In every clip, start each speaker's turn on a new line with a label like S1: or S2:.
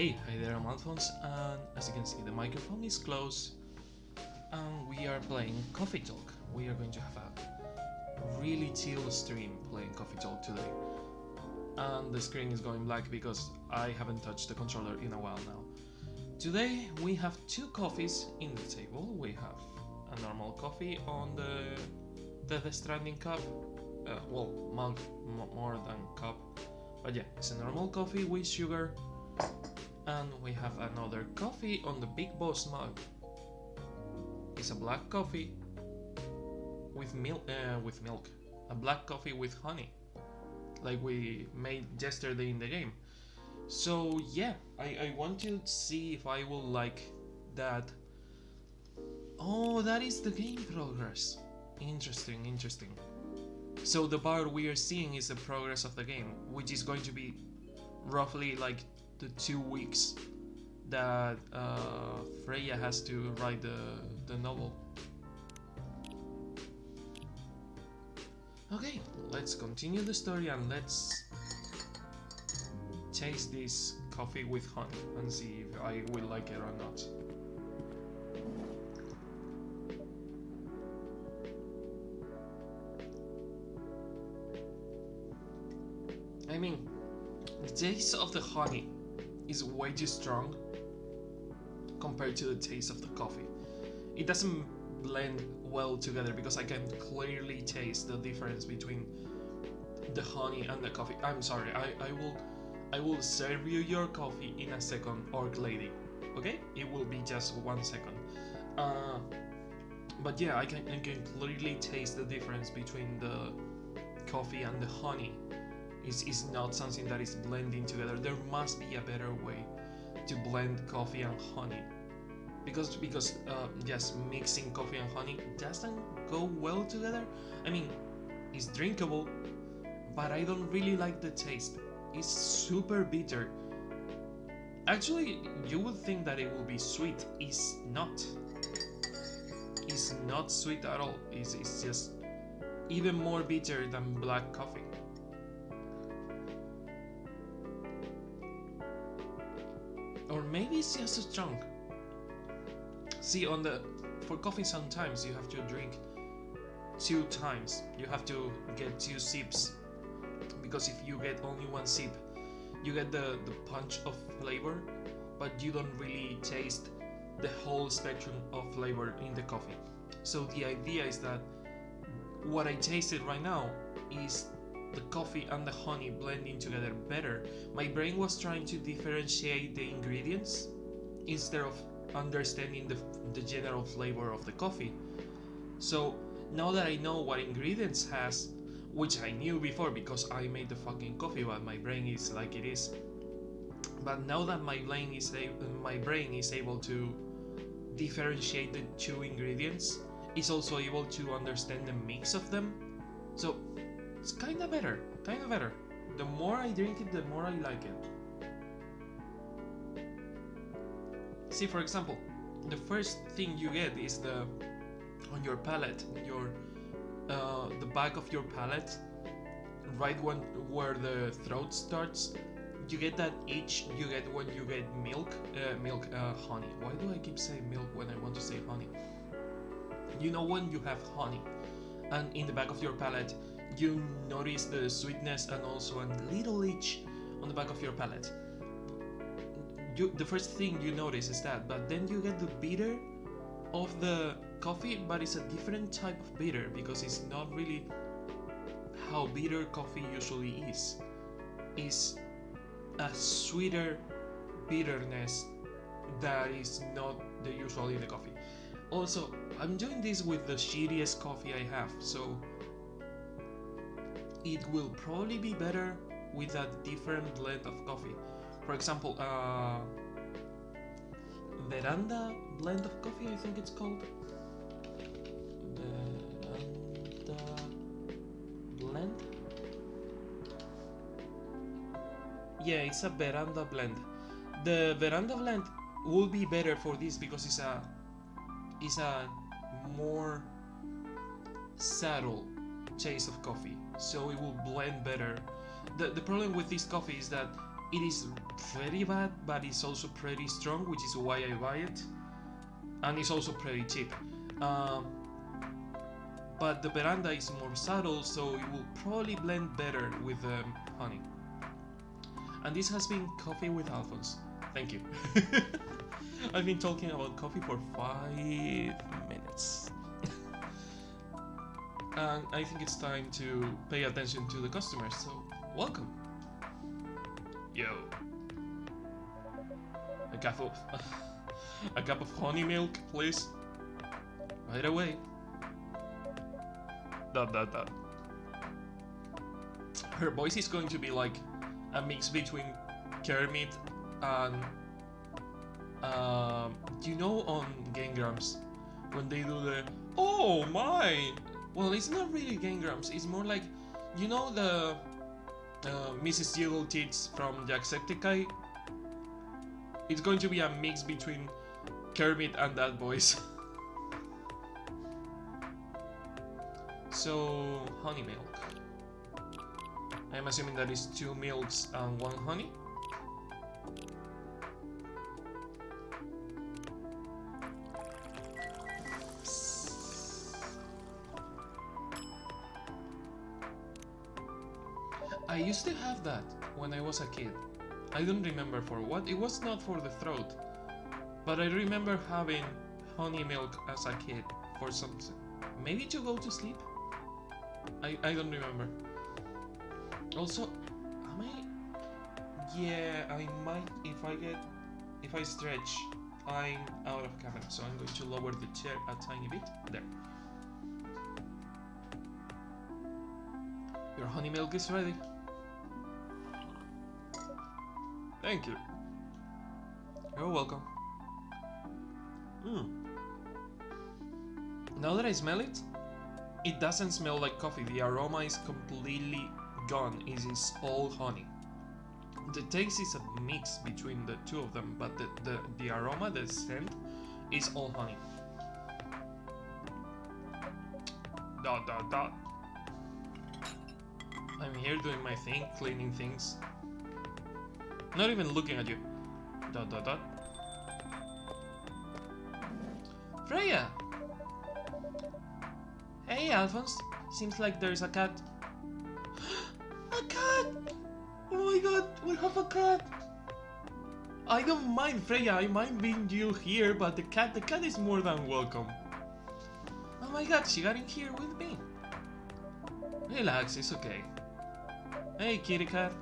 S1: Hi there, I'm Alphonse, and as you can see, the microphone is close, and we are playing Coffee Talk. We are going to have a really chill stream playing Coffee Talk today. And the screen is going black because I haven't touched the controller in a while now. Today we have two coffees in the table. We have a normal coffee on the Death Stranding cup, mug more than cup, but yeah, it's a normal coffee with sugar. And we have another coffee on the Big Boss mug. It's a black coffee with milk. A black coffee with honey, like we made yesterday in the game. So yeah, I want to see if I will like that. Oh, that is the game progress. Interesting. So the bar we are seeing is the progress of the game, which is going to be roughly like the 2 weeks that Freya has to write the novel. Okay, let's continue the story and let's taste this coffee with honey and see if I will like it or not. I mean, the taste of the honey is way too strong compared to the taste of the coffee. It doesn't blend well together because I can clearly taste the difference between the honey and the coffee. I'm sorry, I will serve you your coffee in a second, Orc Lady. Okay? It will be just 1 second. But yeah, I can clearly taste the difference between the coffee and the honey. Is not something that is blending together. There must be a better way to blend coffee and honey, because just mixing coffee and honey doesn't go well together. I mean, it's drinkable, but I don't really like the taste. It's super bitter. Actually, you would think that it will be sweet. It's not. It's not sweet at all. It's just even more bitter than black coffee. Or maybe it's just strong. See, for coffee sometimes you have to drink 2 times. You have to get 2 sips, because if you get only 1 sip, you get the punch of flavor, but you don't really taste the whole spectrum of flavor in the coffee. So the idea is that what I tasted right now is the coffee and the honey blending together better. My brain was trying to differentiate the ingredients instead of understanding the general flavor of the coffee. So now that I know what ingredients has, which I knew before because I made the fucking coffee, but my brain is like it is. But now that my brain is able to differentiate the 2 ingredients, it's also able to understand the mix of them. So it's kinda better. The more I drink it, the more I like it. See, for example, the first thing you get is on your palate, the back of your palate, right where the throat starts. You get that itch you get when you get honey. Why do I keep saying milk when I want to say honey? You know when you have honey, and in the back of your palate, you notice the sweetness and also a little itch on the back of your palate. The first thing you notice is that, but then you get the bitter of the coffee, but it's a different type of bitter because it's not really how bitter coffee usually is. It's a sweeter bitterness that is not the usual in the coffee. Also, I'm doing this with the shittiest coffee I have, so it will probably be better with a different blend of coffee. For example, Veranda blend of coffee, I think it's called. Veranda blend? Yeah, it's a Veranda blend. The Veranda blend will be better for this because it's a more subtle taste of coffee, so it will blend better. The problem with this coffee is that It is very bad, but it's also pretty strong, which is why I buy it. And it's also pretty cheap. But the veranda is more subtle, so it will probably blend better with honey. And this has been Coffee with Alphonse. Thank you. I've been talking about coffee for 5 minutes. And I think it's time to pay attention to the customers, so welcome. Yo. A cup of honey milk, please. Right away. Dot. Her voice is going to be like a mix between Kermit and you know on Game Grumps when they do the oh my. Well, it's not really Game Grumps. It's more like, you know, the Mrs. Jiggle Tits from Jacksepticeye. It's going to be a mix between Kermit and that voice. So, honey milk. I'm assuming that is 2 milks and 1 honey. I used to have that when I was a kid. I don't remember for what. It was not for the throat. But I remember having honey milk as a kid for something. Maybe to go to sleep? I don't remember. Also, am I... Yeah, I might, if I stretch, I'm out of camera, so I'm going to lower the chair a tiny bit. There. Your honey milk is ready. Thank you. You're welcome. Now that I smell it, it doesn't smell like coffee. The aroma is completely gone. It is all honey. The taste is a mix between the two of them, but the aroma, the scent, is all honey. Dot. I'm here doing my thing, cleaning things. Not even looking at you. Dot. Freya! Hey, Alphonse. Seems like there's a cat. A cat! Oh my god, we have a cat! I don't mind, Freya. I mind being you here, but the cat is more than welcome. Oh my god, she got in here with me. Relax, it's okay. Hey, kitty cat.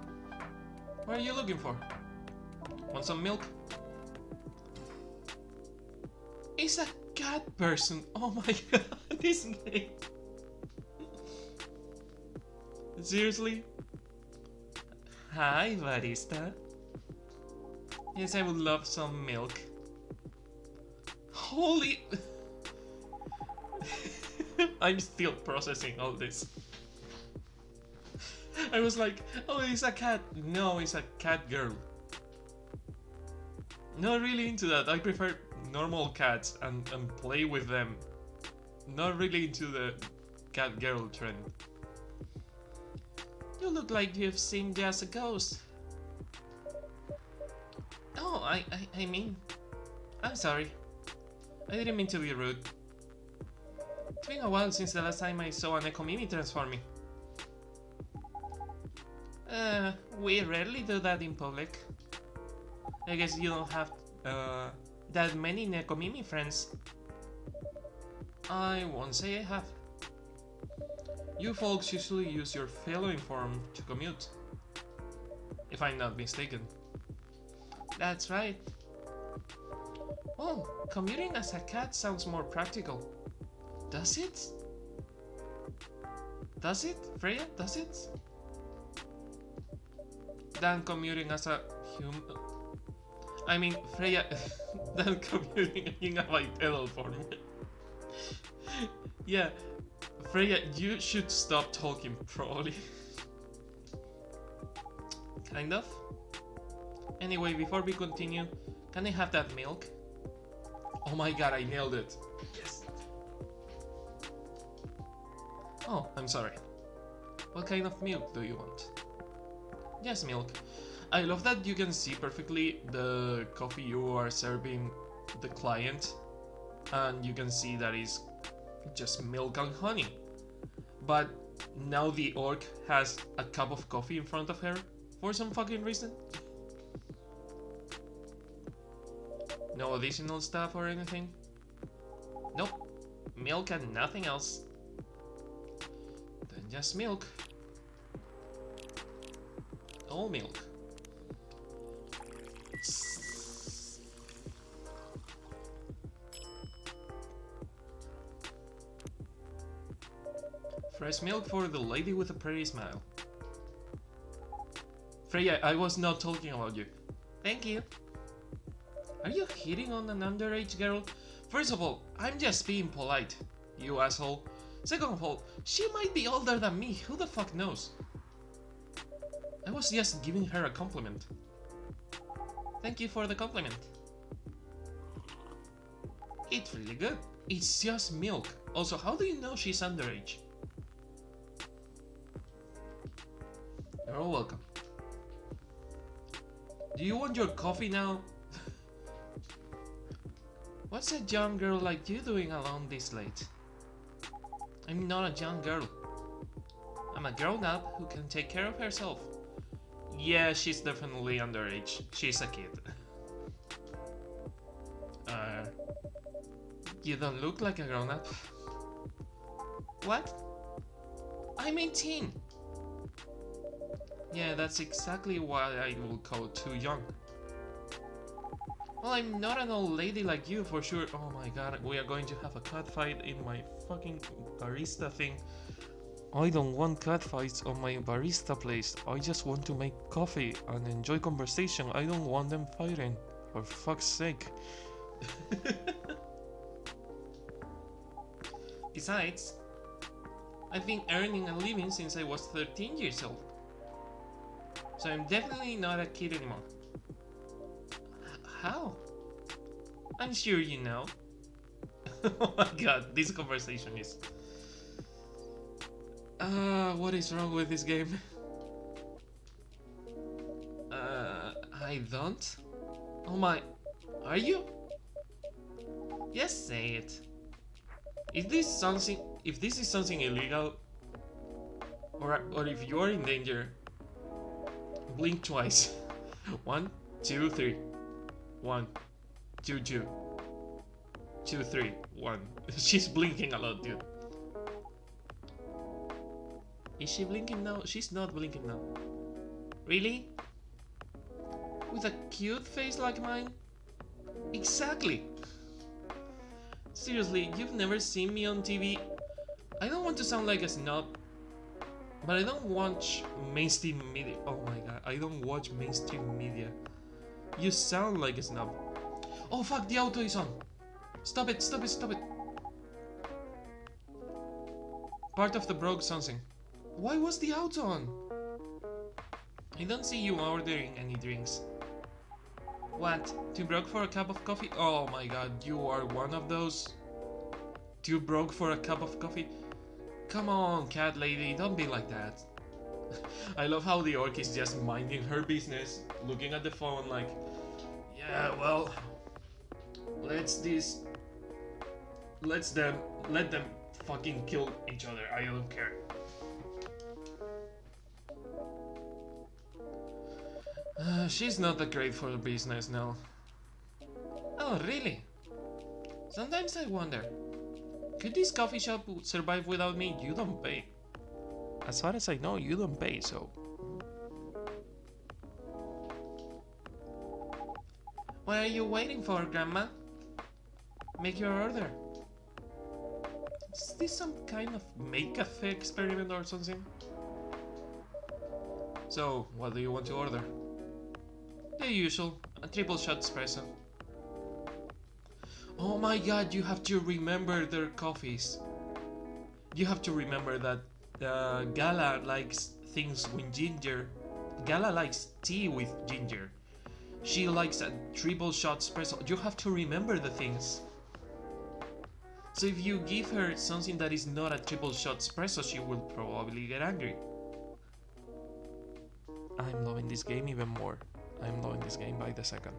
S1: What are you looking for? Want some milk? It's a cat person. Oh my god, this name. Seriously? Hi, barista. Yes, I would love some milk. Holy... I'm still processing all this. I was like, oh, it's a cat. No, it's a cat girl. Not really into that. I prefer normal cats and play with them. Not really into the cat girl trend. You look like you've seen just a ghost. Oh, I mean, I'm sorry. I didn't mean to be rude. It's been a while since the last time I saw an Ekomimi transforming. We rarely do that in public. I guess you don't have that many Nekomimi friends. I won't say I have. You folks usually use your following form to commute, if I'm not mistaken. That's right. Well, commuting as a cat sounds more practical. Does it? Does it, Freya? Does it? Than commuting as a human. I mean, Freya, than commuting in a bipedal form. Yeah, Freya, you should stop talking, probably. Kind of. Anyway, before we continue, can I have that milk? Oh my god, I nailed it. Yes. Oh, I'm sorry. What kind of milk do you want? Just milk. I love that you can see perfectly the coffee you are serving the client, and you can see that it's just milk and honey. But now the orc has a cup of coffee in front of her for some fucking reason. No additional stuff or anything? Nope. Milk and nothing else. Then just milk. All milk. Fresh milk for the lady with a pretty smile. Freya, I was not talking about you. Thank you. Are you hitting on an underage girl? First of all, I'm just being polite, you asshole. Second of all, she might be older than me, who the fuck knows? I was just giving her a compliment. Thank you for the compliment. It's really good. It's just milk. Also, how do you know she's underage? You're welcome. Do you want your coffee now? What's a young girl like you doing alone this late? I'm not a young girl. I'm a grown-up who can take care of herself. Yeah, she's definitely underage. She's a kid. You don't look like a grown-up. What? I'm 18. Yeah, that's exactly what I will call too young. Well, I'm not an old lady like you, for sure. Oh my god, we are going to have a catfight in my fucking barista thing. I don't want catfights on my barista place. I just want to make coffee and enjoy conversation. I don't want them fighting. For fuck's sake. Besides, I've been earning a living since I was 13 years old. So I'm definitely not a kid anymore. How? I'm sure you know. Oh my god, this conversation is... what is wrong with this game? I don't? Oh my... Are you? Just say it. If this is something illegal, or if you are in danger, blink twice. 1, 2, 3. 1, 2, 2. 2, 3, 1. She's blinking a lot, dude. Is she blinking now? She's not blinking now. Really? With a cute face like mine? Exactly! Seriously, you've never seen me on TV? I don't want to sound like a snob, but I don't watch mainstream media. Oh my god, I don't watch mainstream media. You sound like a snob. Oh fuck, the auto is on. Stop it, stop it, stop it. Part of the broke something. Why was the auto on? I don't see you ordering any drinks. What? Too broke for a cup of coffee? Oh my god, you are one of those. Too broke for a cup of coffee? Come on, cat lady, don't be like that. I love how the orc is just minding her business, looking at the phone like, yeah, well, let them fucking kill each other, I don't care. She's not that great for the business now. Oh, really? Sometimes I wonder, could this coffee shop survive without me? You don't pay. As far as I know, you don't pay, so... What are you waiting for, Grandma? Make your order. Is this some kind of make-cafe experiment or something? So, what do you want to order? The usual, a triple shot espresso. Oh my god, you have to remember their coffees. You have to remember that Gala likes things with ginger. Gala likes tea with ginger. She likes a triple shot espresso. You have to remember the things. So if you give her something that is not a triple shot espresso, she will probably get angry. I'm loving this game even more. I'm loving this game by the second.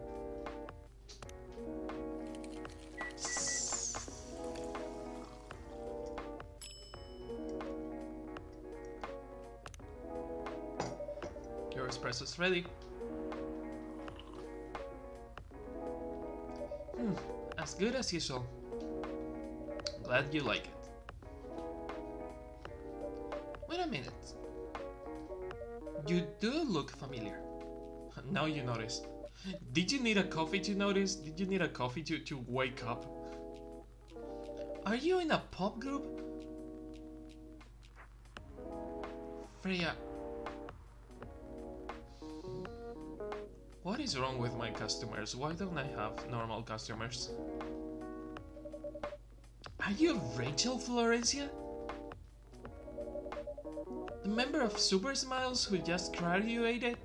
S1: Your espresso's ready. As good as usual. Glad you like it. Wait a minute. You do look familiar. Now you notice. Did you need a coffee to notice? Did you need a coffee to wake up? Are you in a pop group? Freya. What is wrong with my customers? Why don't I have normal customers? Are you Rachel Florencia? The member of Super Smiles who just graduated?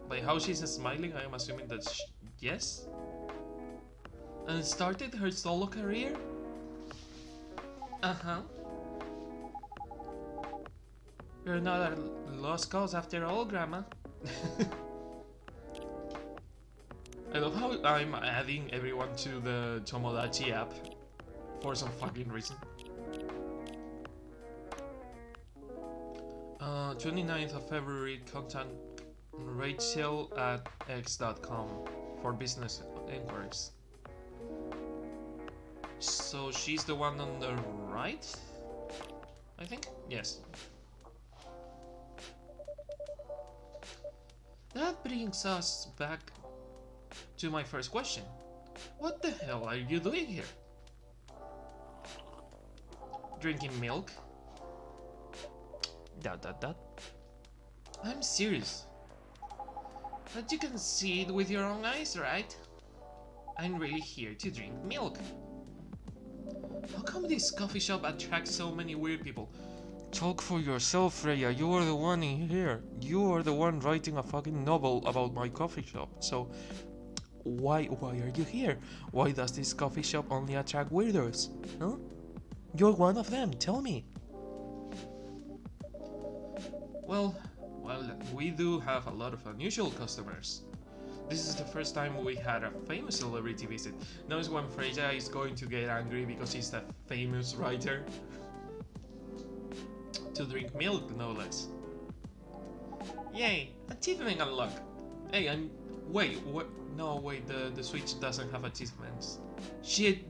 S1: By how she's smiling, I am assuming that yes? And started her solo career? Uh-huh. You're not a lost cause after all, Grandma. I love how I'm adding everyone to the Tomodachi app for some fucking reason. 29th of February, contact rachel@x.com for business inquiries. So she's the one on the right? I think? Yes. That brings us back to my first question. What the hell are you doing here? Drinking milk? ... I'm serious. But you can see it with your own eyes, right? I'm really here to drink milk. How come this coffee shop attracts so many weird people? Talk for yourself, Freya. You are the one in here. You are the one writing a fucking novel about my coffee shop. So why are you here? Why does this coffee shop only attract weirdos? Huh? You're one of them. Tell me. Well, we do have a lot of unusual customers. This is the first time we had a famous celebrity visit. Now is when Freya is going to get angry because he's a famous writer. To drink milk, no less. Yay, achievement unlocked. Hey, wait, what? No, wait, the Switch doesn't have achievements. Shit,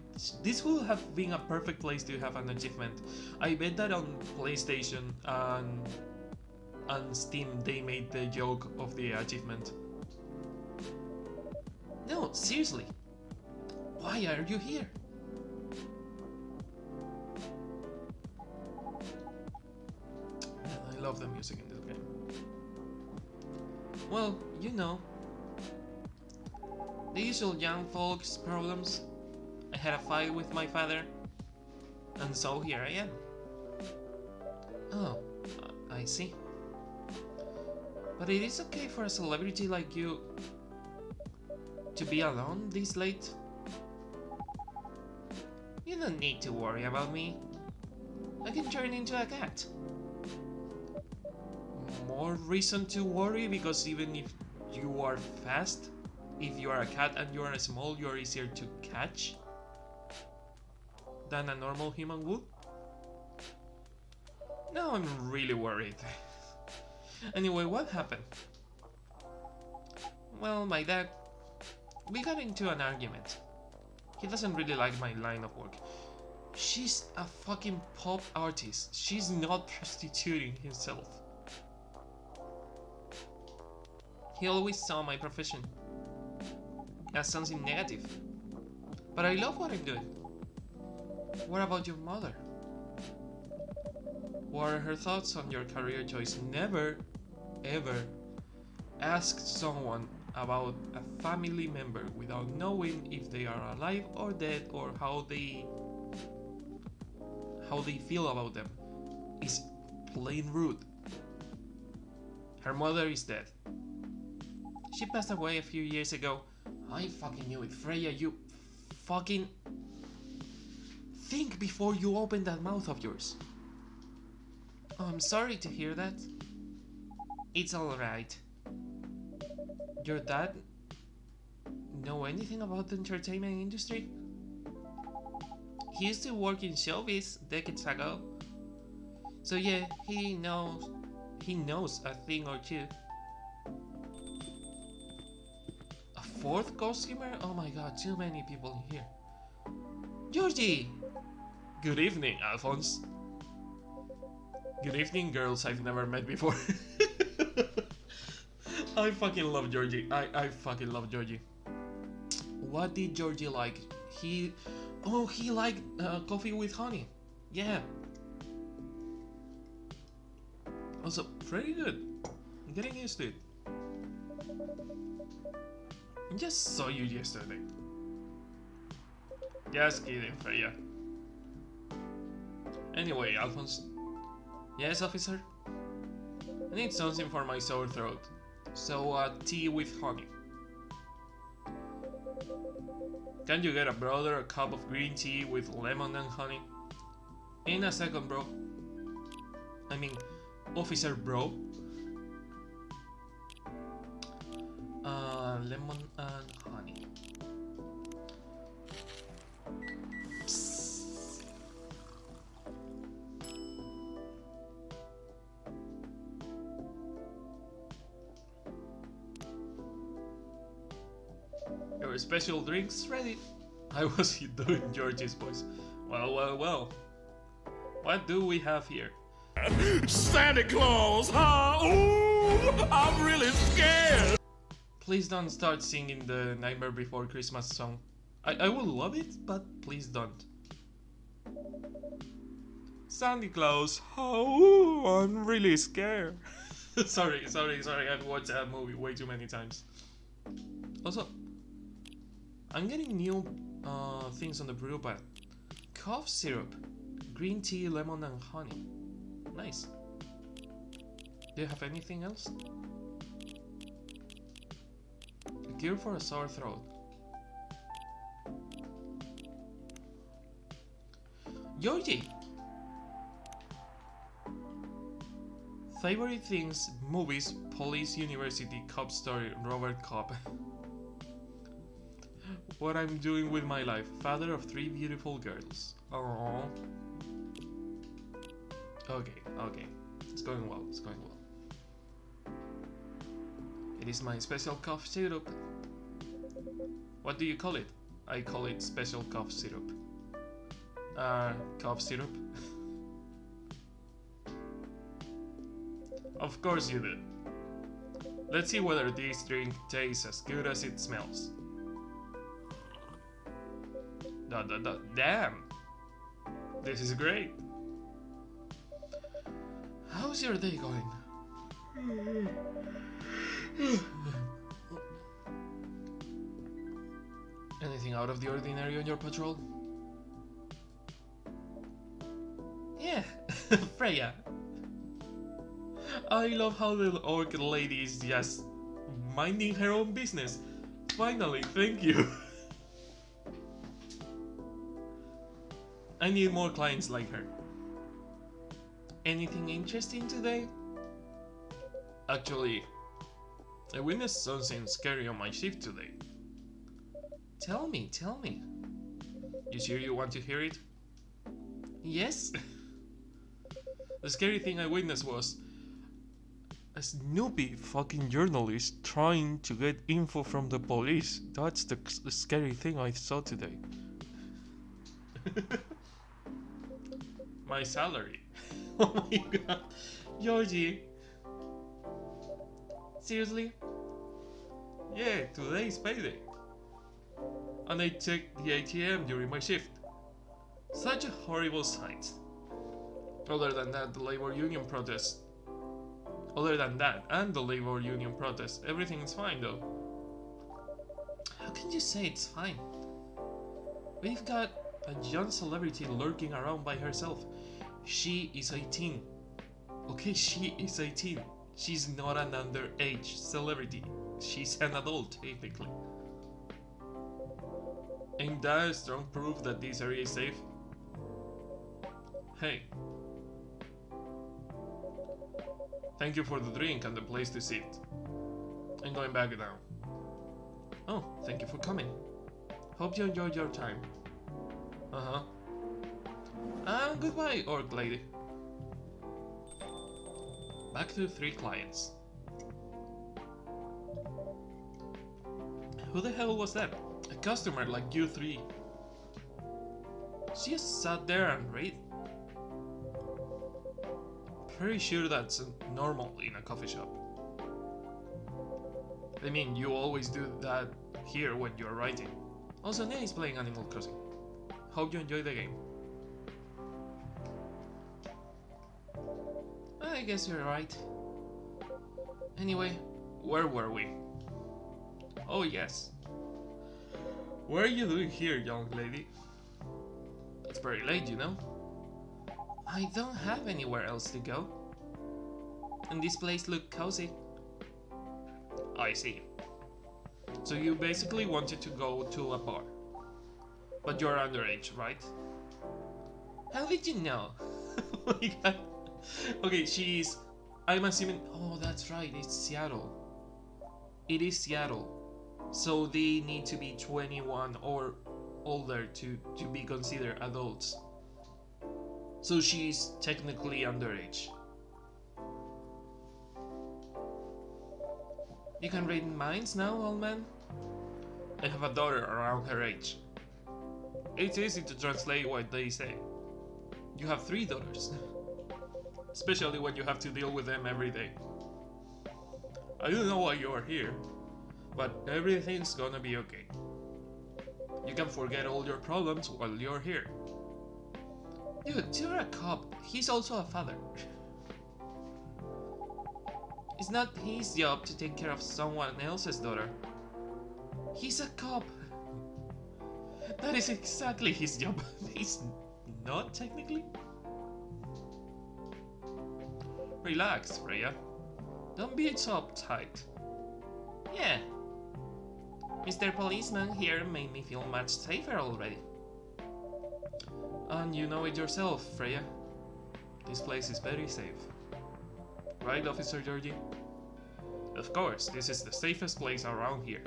S1: this would have been a perfect place to have an achievement. I bet that on PlayStation and Steam they made the joke of the achievement. No, seriously. Why are you here? I love the music in this game. Well, you know, the usual young folks problems. I had a fight with my father, and so here I am. Oh, I see. But it is okay for a celebrity like you to be alone this late? You don't need to worry about me. I can turn into a cat. More reason to worry, because even if you are fast, if you are a cat and you are small, you are easier to catch than a normal human would. Now I'm really worried. Anyway, what happened? Well, my dad, we got into an argument. He doesn't really like my line of work. She's a fucking pop artist. She's not prostituting herself. He always saw my profession as something negative. But I love what I'm doing. What about your mother? What are her thoughts on your career choice? Never, ever ask someone about a family member without knowing if they are alive or dead, or how they feel about them. It's plain rude. Her mother is dead. She passed away a few years ago. I fucking knew it. Freya, you fucking think before you open that mouth of yours. Oh, I'm sorry to hear that. It's alright. Your dad know anything about the entertainment industry? He used to work in showbiz decades ago. So yeah, he knows a thing or two. A fourth costumer? Oh my god, too many people in here. Georgie! Good evening, Alphonse. Good evening, girls I've never met before. I fucking love Georgie. I fucking love Georgie. What did Georgie like? He liked coffee with honey. Yeah. Also, pretty good. I'm getting used to it. I just saw you yesterday. Just kidding, Freya. Anyway, Alphonse. Yes, officer? I need something for my sore throat. So, tea with honey. Can you get a brother a cup of green tea with lemon and honey? In a second, bro. I mean, officer bro. Lemon and honey. Psst. Your special drink's ready. I was doing Georgie's voice. Well. What do we have here?
S2: Santa Claus, huh? Ooh, I'm really scared.
S1: Please don't start singing the Nightmare Before Christmas song. I would love it, but please don't. Santa Claus, oh, I'm really scared. sorry, I've watched that movie way too many times. Also, I'm getting new things on the brew pad. Cough syrup, green tea, lemon and honey. Nice. Do you have anything else? A cure for a sore throat. Georgie! Favorite things, movies, police, university, cop story, Robert Cobb. What I'm doing with my life, father of 3 beautiful girls. Aww. Okay. It's going well. It is my special cough syrup. What do you call it? I call it special cough syrup. Cough syrup? Of course you do. Let's see whether this drink tastes as good as it smells. Damn! This is great! How's your day going? Anything out of the ordinary on your patrol? Yeah, Freya. I love how the orc lady is just minding her own business. Finally, thank you. I need more clients like her. Anything interesting today? Actually, I witnessed something scary on my shift today. Tell me. You sure you want to hear it? Yes? The scary thing I witnessed was a snoopy fucking journalist trying to get info from the police. That's the scary thing I saw today. My salary. Oh my god. Georgie. Seriously? Yeah, today's payday. And I checked the ATM during my shift. Such a horrible sight. Other than that, the labor union protest. Other than that, and the labor union protest, everything is fine though. How can you say it's fine? We've got a young celebrity lurking around by herself. She is 18. Okay, she is 18. She's not an underage celebrity. She's an adult, technically. Ain't that a strong proof that this area is safe? Hey. Thank you for the drink and the place to sit. I'm going back now. Oh, thank you for coming. Hope you enjoyed your time. Uh-huh. And goodbye, orc lady. Back to 3 clients. Who the hell was that? A customer like you 3. She just sat there and read. Pretty sure that's normal in a coffee shop. I mean, you always do that here when you're writing. Also, Nate is playing Animal Crossing. Hope you enjoy the game. I guess you're right. Anyway, where were we? Oh yes. What are you doing here, young lady? It's very late, you know. I don't have anywhere else to go. And this place looks cozy. I see. So you basically wanted to go to a bar. But you're underage, right? How did you know? Oh my god. Okay, she's... I'm assuming... Oh, that's right, it's Seattle. It is Seattle. So they need to be 21 or older to be considered adults. So she's technically underage. You can read minds now, old man? I have a daughter around her age. It's easy to translate what they say. You have 3 daughters. Especially when you have to deal with them every day. I don't know why you are here, but everything's gonna be okay. You can forget all your problems while you're here. Dude, you're a cop. He's also a father. It's not his job to take care of someone else's daughter. He's a cop. That is exactly his job. He's not technically. Relax, Freya. Don't be so uptight. Yeah. Mr. Policeman here made me feel much safer already. And you know it yourself, Freya. This place is very safe. Right, Officer Georgie? Of course, this is the safest place around here.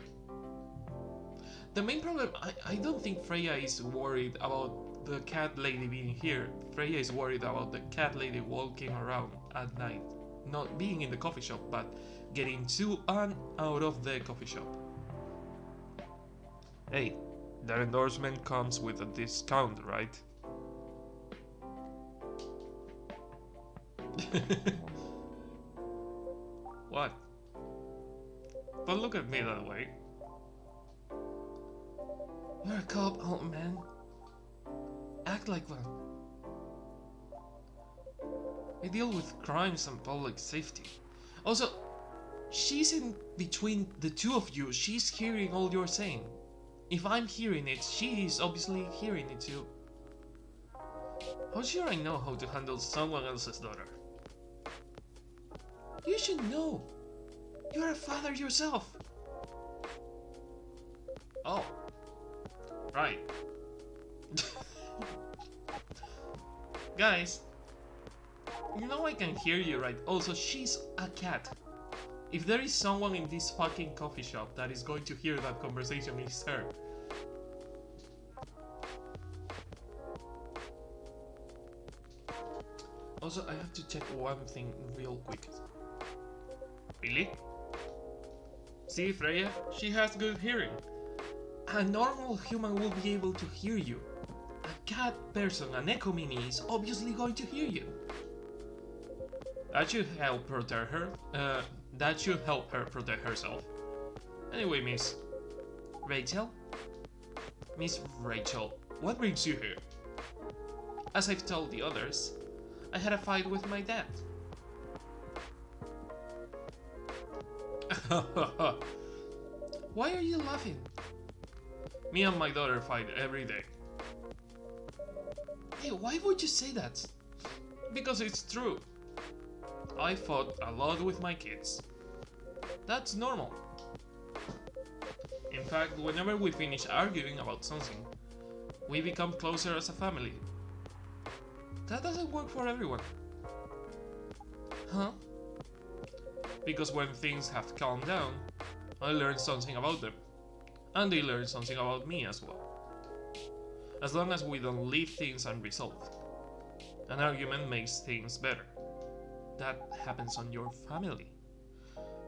S1: The main problem, I don't think Freya is worried about the cat lady being here. Freya is worried about the cat lady walking around at night. Not being in the coffee shop, but getting to and out of the coffee shop. Hey, that endorsement comes with a discount, right? What? Don't look at me that way. You're a cop, old man. Act like one. I deal with crimes and public safety. Also, she's in between the 2 of you. She's hearing all you're saying. If I'm hearing it, she is obviously hearing it too. How sure I know how to handle someone else's daughter? You should know. You're a father yourself. Oh. Right. Guys, you know I can hear you, right? Also, she's a cat. If there is someone in this fucking coffee shop that is going to hear that conversation, it's her. Also, I have to check one thing real quick. Really? See, Freya? She has good hearing. A normal human will be able to hear you. A cat person, an echo mini, is obviously going to hear you. That should help protect her. That should help her protect herself. Anyway, Miss Rachel? Miss Rachel, what brings you here? As I've told the others, I had a fight with my dad. Why are you laughing? Me and my daughter fight every day. Hey, why would you say that? Because it's true. I fought a lot with my kids. That's normal. In fact, whenever we finish arguing about something, we become closer as a family. That doesn't work for everyone. Huh? Because when things have calmed down, I learn something about them, and they learn something about me as well. As long as we don't leave things unresolved. An argument makes things better. That happens on your family.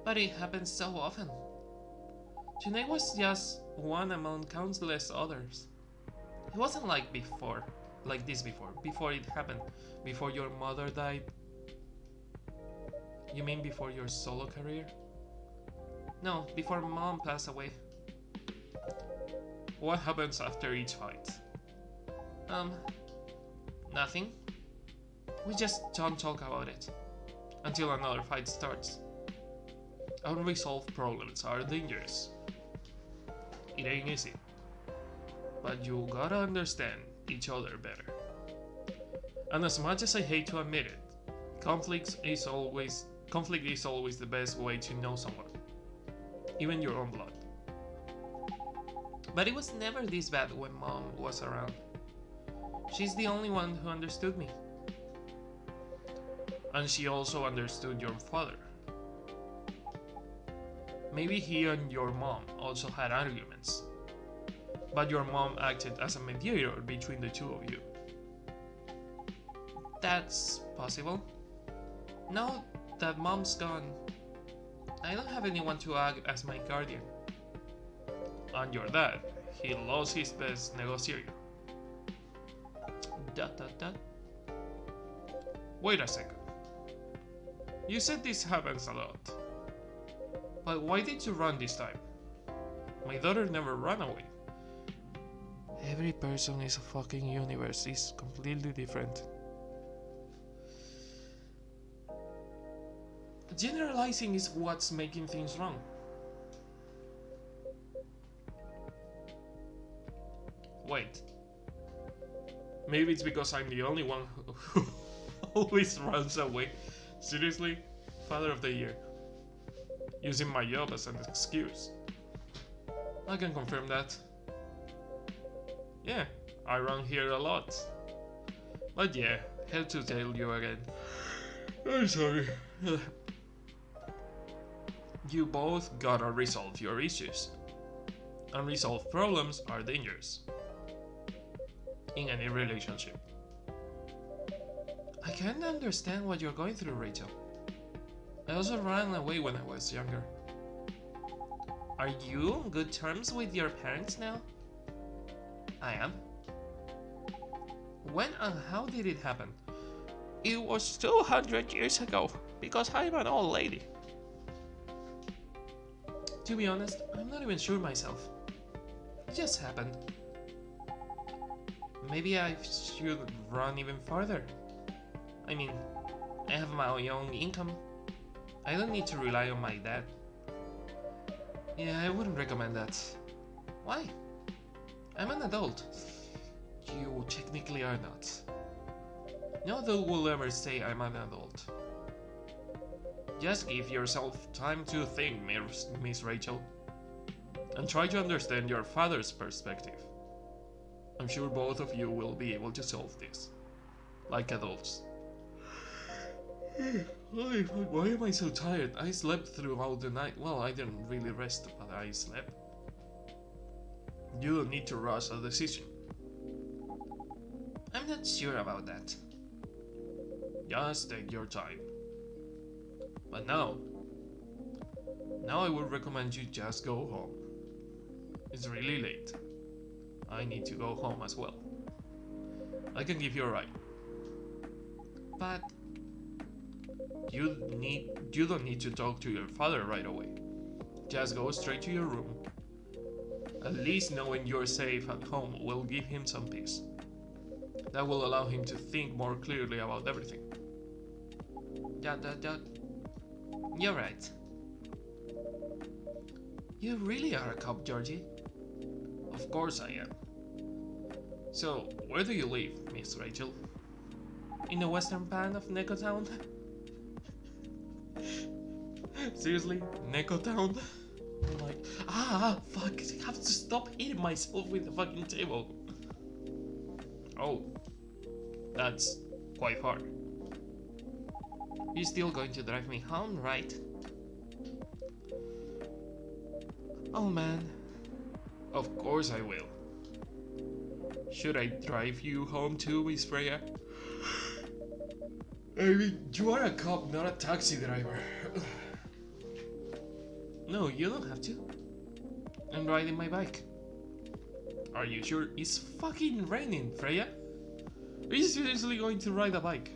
S1: But it happens so often. Junaid was just one among countless others. It wasn't like this before it happened, before your mother died. You mean before your solo career? No, before mom passed away. What happens after each fight? Nothing. We just don't talk about it until another fight starts. Unresolved problems are dangerous. It ain't easy, but you gotta understand each other better. And as much as I hate to admit it, conflict is always the best way to know someone, even your own blood. But it was never this bad when mom was around. She's the only one who understood me. And she also understood your father. Maybe he and your mom also had arguments, but your mom acted as a mediator between the two of you. That's possible. Now that mom's gone, I don't have anyone to act as my guardian. And your dad, he lost his best negotiator. ... Wait a second. You said this happens a lot. But why did you run this time? My daughter never ran away. Every person is a fucking universe, is completely different. Generalizing is what's making things wrong. Wait. Maybe it's because I'm the only one who always runs away. Seriously? Father of the Year. Using my job as an excuse. I can confirm that. Yeah, I run here a lot. But yeah, hell to tell you again. I'm sorry. You both gotta resolve your issues. Unresolved problems are dangerous. In any relationship. I can't understand what you're going through, Rachel. I also ran away when I was younger. Are you on good terms with your parents now? I am. When and how did it happen? It was 200 years ago, because I'm an old lady. To be honest, I'm not even sure myself. It just happened. Maybe I should run even farther. I mean, I have my own income. I don't need to rely on my dad. Yeah, I wouldn't recommend that. Why? I'm an adult. You technically are not. No adult will ever say I'm an adult. Just give yourself time to think, Miss Rachel. And try to understand your father's perspective. I'm sure both of you will be able to solve this. Like adults. Why am I so tired? I slept throughout the night. Well, I didn't really rest, but I slept. You don't need to rush a decision. I'm not sure about that. Just take your time. But now I would recommend you just go home. It's really late. I need to go home as well. I can give you a ride. But you don't need to talk to your father right away. Just go straight to your room. At least knowing you're safe at home will give him some peace. That will allow him to think more clearly about everything. You're right. You really are a cop, Georgie. Of course I am. So, where do you live, Miss Rachel? In the western pan of Neko Town? Seriously? Neko Town? I'm like, fuck, I have to stop hitting myself with the fucking table. Oh, that's quite far. You're still going to drive me home, right? Oh man. Of course I will. Should I drive you home too, Miss Freya? I mean, you are a cop, not a taxi driver. No, you don't have to. I'm riding my bike. Are you sure? It's fucking raining, Freya. Are you seriously going to ride a bike?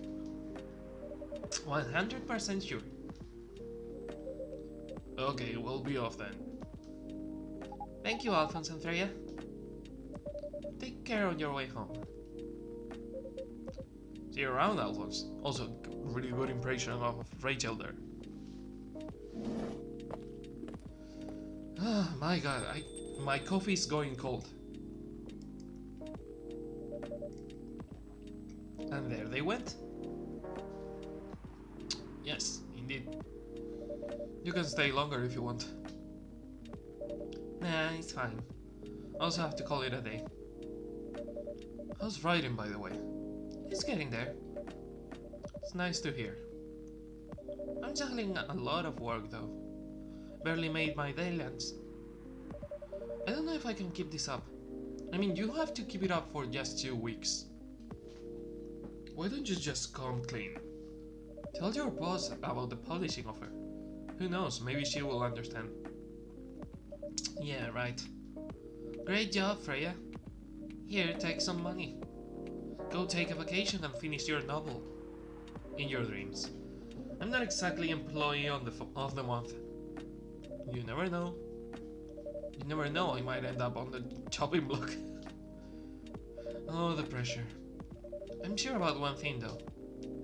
S1: 100% sure. Okay, we'll be off then. Thank you, Alphonse and Freya. Take care on your way home. See you around, Alphonse. Also, really good impression of Rachel there. Ah, my god, my coffee is going cold. And there they went. Yes, indeed. You can stay longer if you want. Nah, it's fine. I also have to call it a day. How's writing, by the way? It's getting there. It's nice to hear. I'm juggling a lot of work though. Barely made my deadlines. I don't know if I can keep this up. I mean, you have to keep it up for just 2 weeks. Why don't you just come clean? Tell your boss about the publishing offer. Who knows, maybe she will understand. Yeah, right. Great job, Freya. Here, take some money. Go take a vacation and finish your novel. In your dreams. I'm not exactly employee of the month. You never know. You never know, I might end up on the chopping block. Oh, the pressure. I'm sure about one thing though.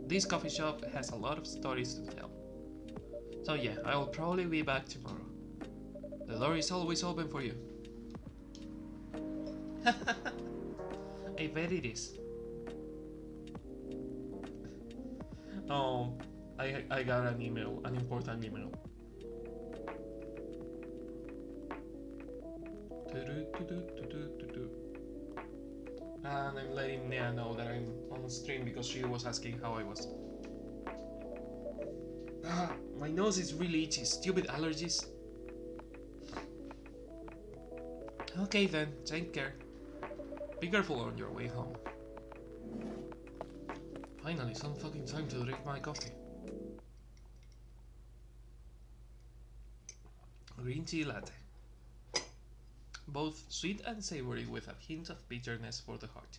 S1: This coffee shop has a lot of stories to tell. So yeah, I will probably be back tomorrow. The door is always open for you. I bet it is. Oh, I got an email, an important email. And I'm letting Nia know that I'm on stream because she was asking how I was. My nose is really itchy, stupid allergies. Okay then, take care. Be careful on your way home. Finally, some fucking time to drink my coffee. Green tea latte. Both sweet and savory with a hint of bitterness for the heart.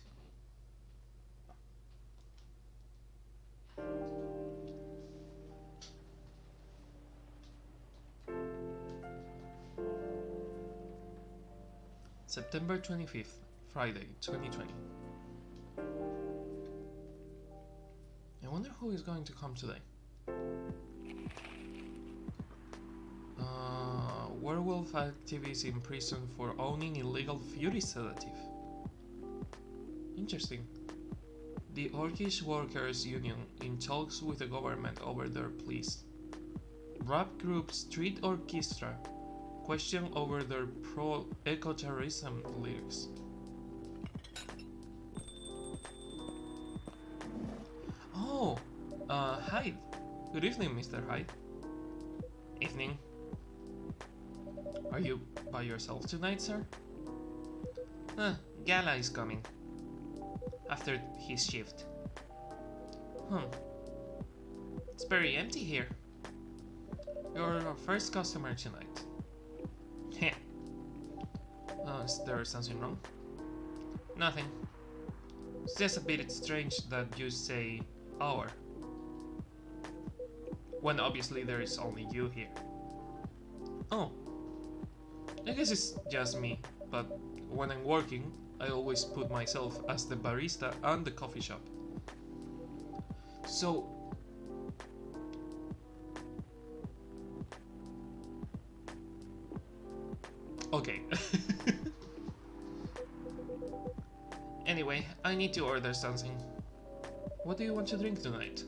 S1: September 25th, Friday, 2020. I wonder who is going to come today. Werewolf activist in prison for owning illegal Fury sedative. Interesting. The Orcish Workers Union in talks with the government over their pleas. Rap group Street Orchestra question over their pro-eco-terrorism lyrics. Oh, Hyde. Good evening, Mr. Hyde. Evening. Are you by yourself tonight, sir? Gala is coming. After his shift. It's very empty here. You're our first customer tonight. Heh. Is there something wrong? Nothing. It's just a bit strange that you say our. When obviously there is only you here. Oh. I guess it's just me, but when I'm working, I always put myself as the barista and the coffee shop. So... Okay. Anyway, I need to order something. What do you want to drink tonight?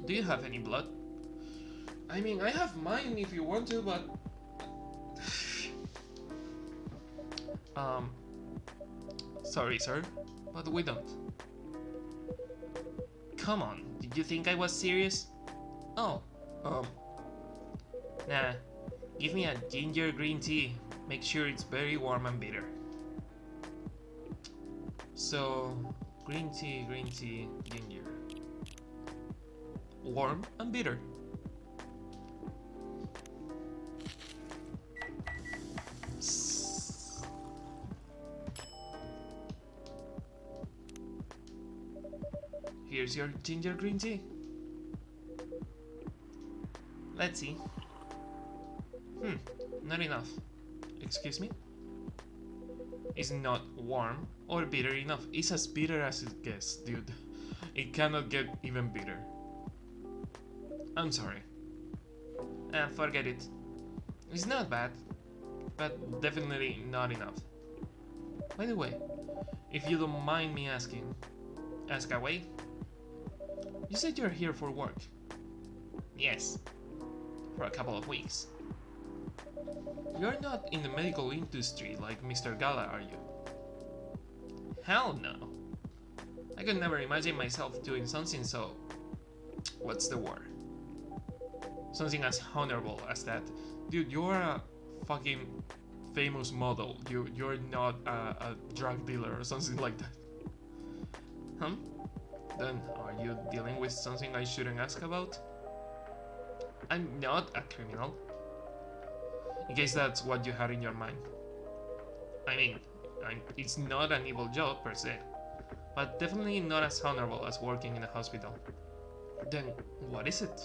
S1: Do you have any blood? I mean, I have mine if you want to, but... Sorry, sir, but we don't. Come on, did you think I was serious? Oh, nah, Give me a ginger green tea. Make sure it's very warm and bitter. So, green tea, ginger. Warm and bitter. Here's your ginger green tea. Let's see. Not enough. Excuse me? It's not warm or bitter enough. It's as bitter as it gets, dude. It cannot get even bitter. I'm sorry. Forget it. It's not bad, but definitely not enough. By the way, if you don't mind me asking, ask away. You said you're here for work. Yes, for a couple of weeks. You're not in the medical industry like Mr. Gala, are you? Hell no. I could never imagine myself doing something so... What's the word? Something as honorable as that. Dude, you're a fucking famous model. You're not a drug dealer or something like that. Then are you dealing with something I shouldn't ask about? I'm not a criminal. In case that's what you had in your mind. I mean, it's not an evil job per se, but definitely not as honorable as working in a hospital. Then what is it?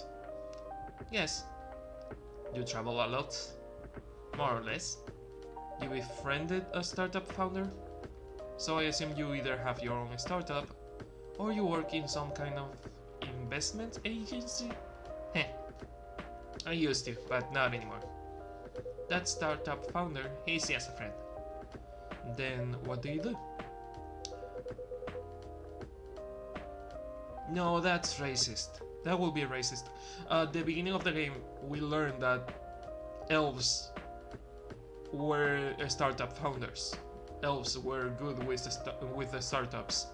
S1: Yes, you travel a lot, more or less. You befriended a startup founder, so I assume you either have your own startup or you work in some kind of investment agency? Heh, I used to, but not anymore. That startup founder, he's just a friend. Then what do you do? No, that's racist. That will be racist. At the beginning of the game, we learned that elves were startup founders. Elves were good with the startups.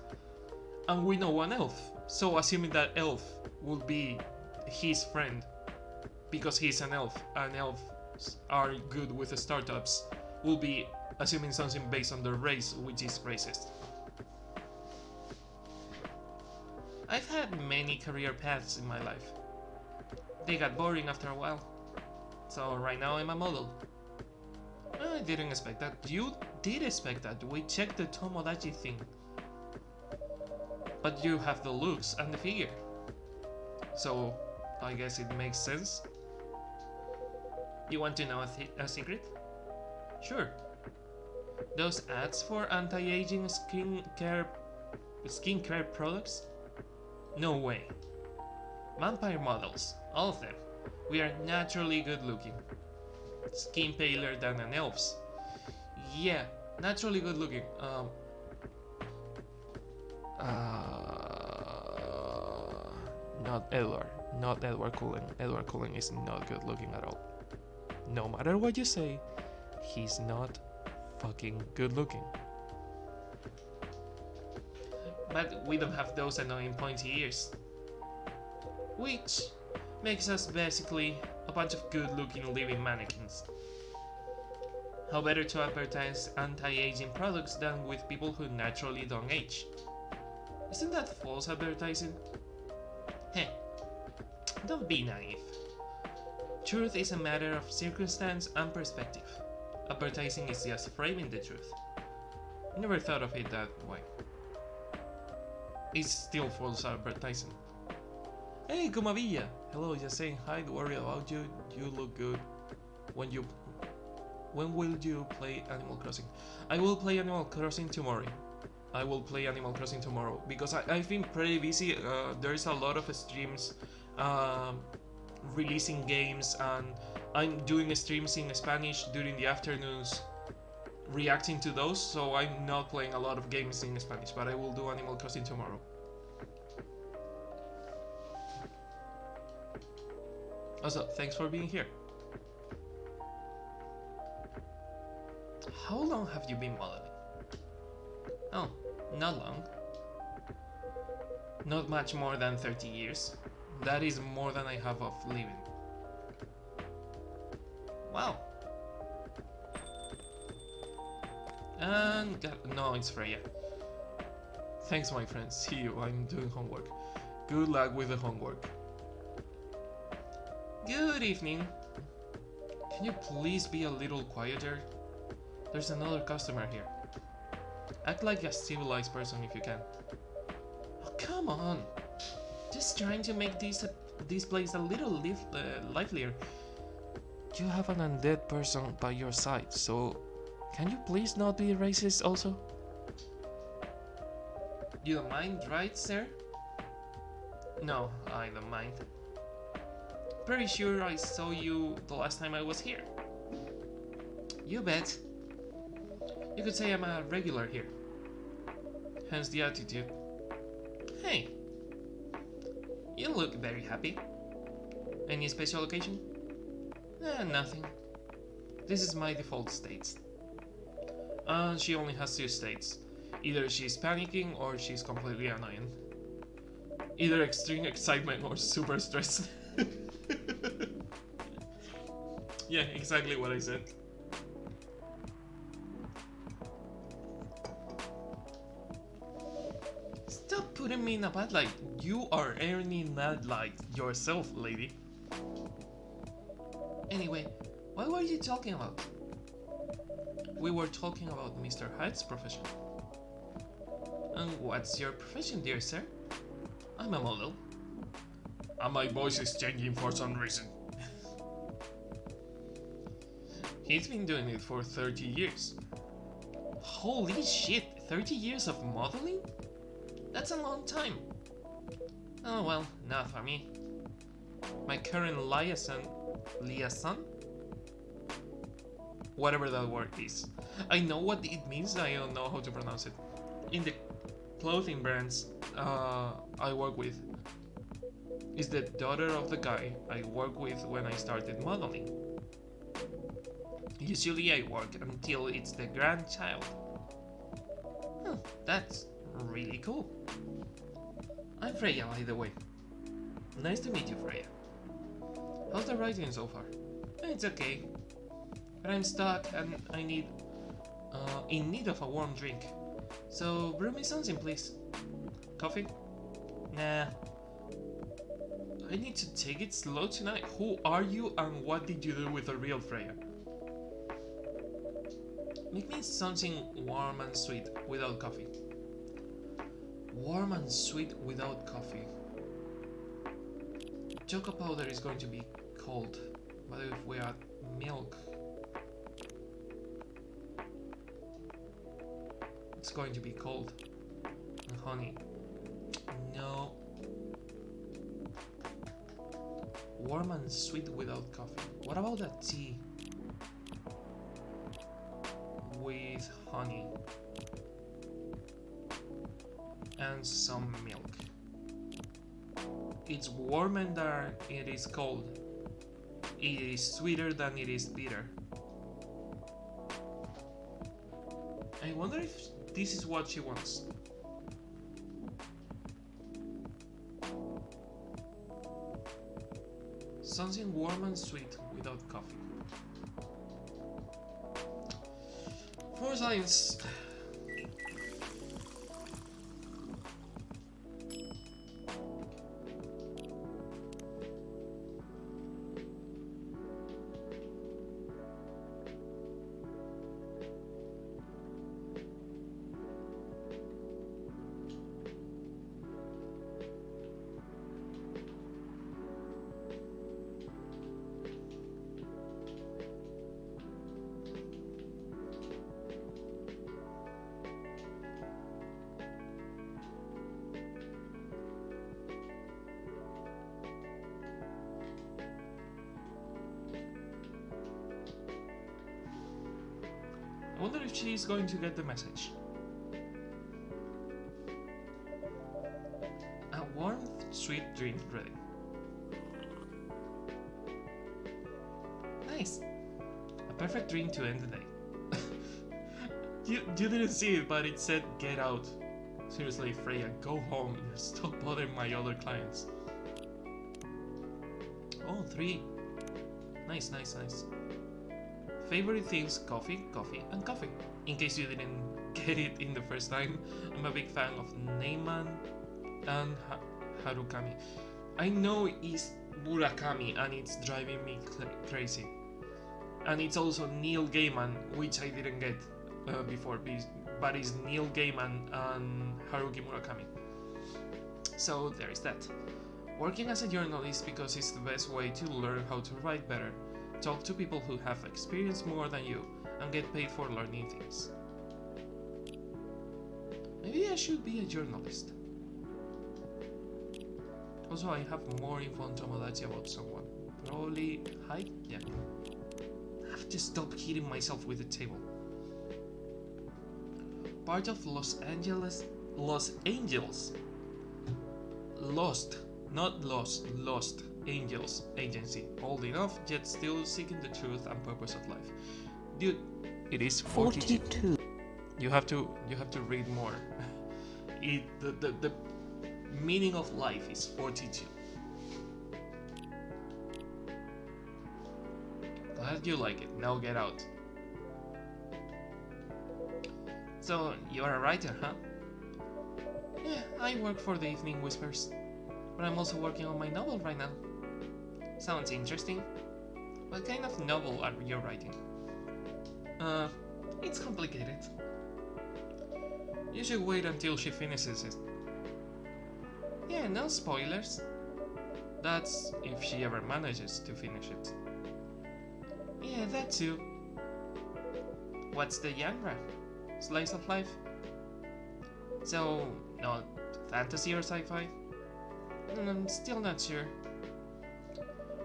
S1: And we know one elf, so assuming that elf will be his friend, because he's an elf, and elves are good with the startups, will be assuming something based on their race, which is racist. I've had many career paths in my life. They got boring after a while. So right now I'm a model. I didn't expect that. You did expect that. We checked the Tomodachi thing. But you have the looks and the figure. So I guess it makes sense. You want to know a secret? Sure. Those ads for anti-aging skincare products? No way. Vampire models, all of them. We are naturally good looking. Skin paler than an elf's. Yeah, naturally good looking. Not Edward. Not Edward Cullen. Edward Cullen is not good looking at all. No matter what you say, he's not fucking good looking. But we don't have those annoying pointy ears. Which makes us basically a bunch of good looking living mannequins. How better to advertise anti-aging products than with people who naturally don't age? Isn't that false advertising? Heh, don't be naive. Truth is a matter of circumstance and perspective. Advertising is just framing the truth. Never thought of it that way. It's still false advertising. Hey, Kumavilla! Hello, just saying hi, don't worry about you. You look good. When will you play Animal Crossing? I will play Animal Crossing tomorrow. Because I've been pretty busy. There's a lot of streams releasing games, and I'm doing streams in Spanish during the afternoons reacting to those, so I'm not playing a lot of games in Spanish, but I will do Animal Crossing tomorrow. Also, thanks for being here. How long have you been modeling? Oh, not long. Not much more than 30 years. That is more than I have of living. Wow. And no, it's Freya. Thanks, my friend. See you. I'm doing homework. Good luck with the homework. Good evening. Can you please be a little quieter? There's another customer here. Act like a civilized person if you can. Oh, come on. Just trying to make this place a little livelier. You have an undead person by your side, so can you please not be racist also? You don't mind, right, sir? No, I don't mind. Pretty sure I saw you the last time I was here. You bet. You could say I'm a regular here. Hence the attitude. Hey, you look very happy. Any special occasion? Nothing. This is my default state. She only has 2 states. Either she's panicking or she's completely annoying. Either extreme excitement or super stressed. Yeah, exactly what I said. Stop putting me in a bad light. You are earning that light yourself, lady. Anyway, what were you talking about? We were talking about Mr. Hyde's profession. And what's your profession, dear sir? I'm a model. And my voice is changing for some reason. He's been doing it for 30 years. Holy shit, 30 years of modeling? That's a long time. Oh well, not for me. My current liaison? Whatever that word is. I know what it means, I don't know how to pronounce it. In the clothing brands I work with, is the daughter of the guy I work with when I started modeling. Usually I work until it's the grandchild. That's really cool. I'm Freya, by the way. Nice to meet you, Freya. How's the writing so far? It's okay. But I'm stuck and I need in need of a warm drink. So brew me something, please. Coffee? Nah. I need to take it slow tonight. Who are you and what did you do with the real Freya? Make me something warm and sweet without coffee. Warm and sweet without coffee. Chocolate powder is going to be cold, but if we add milk, it's going to be cold. And honey. No. Warm and sweet without coffee. What about a tea? With honey. And some milk. It's warmer than it is cold. It is sweeter than it is bitter. I wonder if this is what she wants. Something warm and sweet without coffee. For science. I wonder if she's going to get the message. A warm, sweet drink ready. Nice. A perfect drink to end the day. You didn't see it, but it said get out. Seriously, Freya, go home. Stop bothering my other clients. Oh, 3. Nice, nice, nice. Favorite things: coffee, coffee, and coffee. In case you didn't get it in the first time, I'm a big fan of Neyman and Harukami. I know it's Murakami and it's driving me crazy. And it's also Neil Gaiman, which I didn't get before, but it's Neil Gaiman and Haruki Murakami. So there is that. Working as a journalist because it's the best way to learn how to write better, talk to people who have experienced more than you, and get paid for learning things. Maybe I should be a journalist. Also, I have more info on Tomodachi about someone. Probably hi? Yeah. I have to stop hitting myself with the table. Part of Los Angeles Lost, not lost, Lost Angels agency. Old enough, yet still seeking the truth and purpose of life. Dude, it is 42. You have to read more. The meaning of life is 42. Glad you like it. Now get out. So, you're a writer, huh? Yeah, I work for the Evening Whispers. But I'm also working on my novel right now. Sounds interesting. What kind of novel are you writing? It's complicated. You should wait until she finishes it. Yeah, no spoilers. That's if she ever manages to finish it. Yeah, that too. What's the genre? Slice of life? So, not fantasy or sci-fi? I'm still not sure.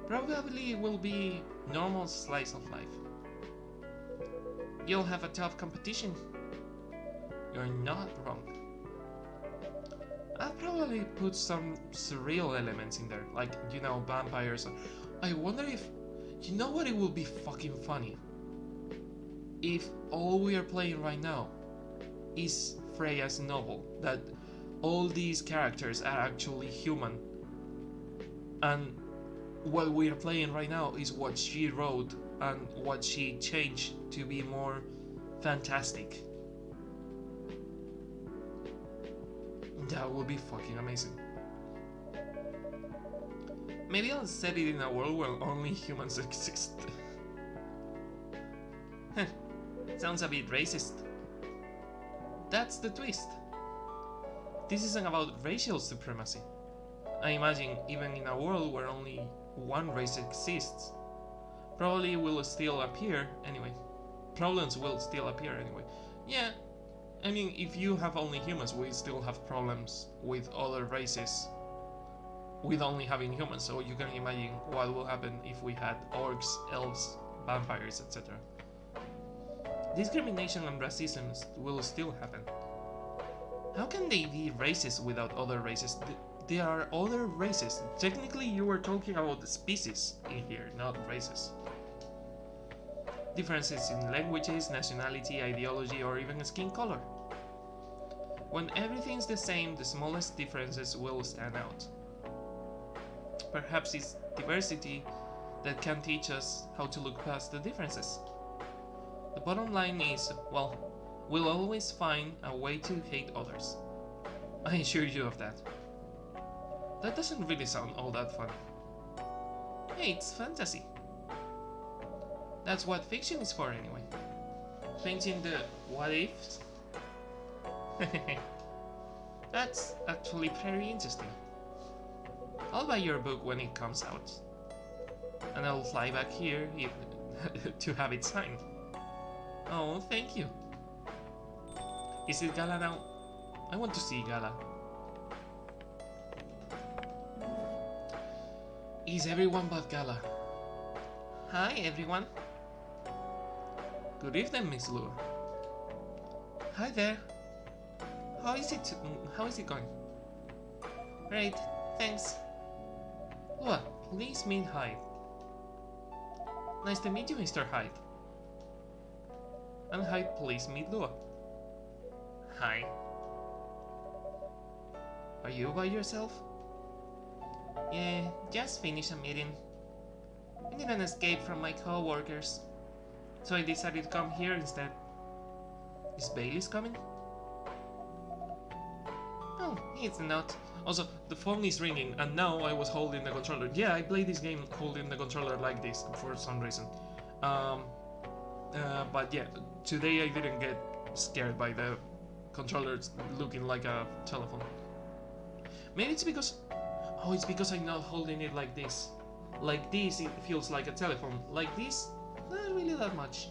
S1: Probably it will be normal slice of life. You'll have a tough competition. You're not wrong. I'll probably put some surreal elements in there, like, you know, vampires. I wonder if... You know what, it would be fucking funny? If all we are playing right now is Freya's novel, that all these characters are actually human, and what we are playing right now is what she wrote and what she changed to be more fantastic. That would be fucking amazing. Maybe I'll set it in a world where only humans exist. Sounds a bit racist. That's the twist. This isn't about racial supremacy. I imagine even in a world where only one race exists, probably will still appear anyway. Problems will still appear anyway. Yeah, I mean, if you have only humans, we still have problems with other races with only having humans, so you can imagine what will happen if we had orcs, elves, vampires, etc. Discrimination and racism will still happen. How can they be racist without other races? There are other races. Technically, you were talking about the species in here, not races. Differences in languages, nationality, ideology, or even skin color. When everything's the same, the smallest differences will stand out. Perhaps it's diversity that can teach us how to look past the differences. The bottom line is, well, we'll always find a way to hate others. I assure you of that. That doesn't really sound all that funny. Hey, it's fantasy. That's what fiction is for anyway. Painting the what ifs. That's actually very interesting. I'll buy your book when it comes out. And I'll fly back here to have it signed. Oh, thank you. Is it Gala now? I want to see Gala. Is everyone but Gala? Hi, everyone. Good evening, Miss Lua. Hi there. How is it going? Great, thanks. Lua, please meet Hyde. Nice to meet you, Mr. Hyde. And Hyde, please meet Lua. Hi. Are you by yourself? Yeah, just finished a meeting. I need an escape from my co-workers. So I decided to come here instead. Is Bailey's coming? Oh, it's not. Also, the phone is ringing, and now I was holding the controller. Yeah, I play this game holding the controller like this for some reason. But yeah, today I didn't get scared by the controller looking like a telephone. Maybe it's because... Oh, it's because I'm not holding it like this. Like this, it feels like a telephone. Like this, not really that much.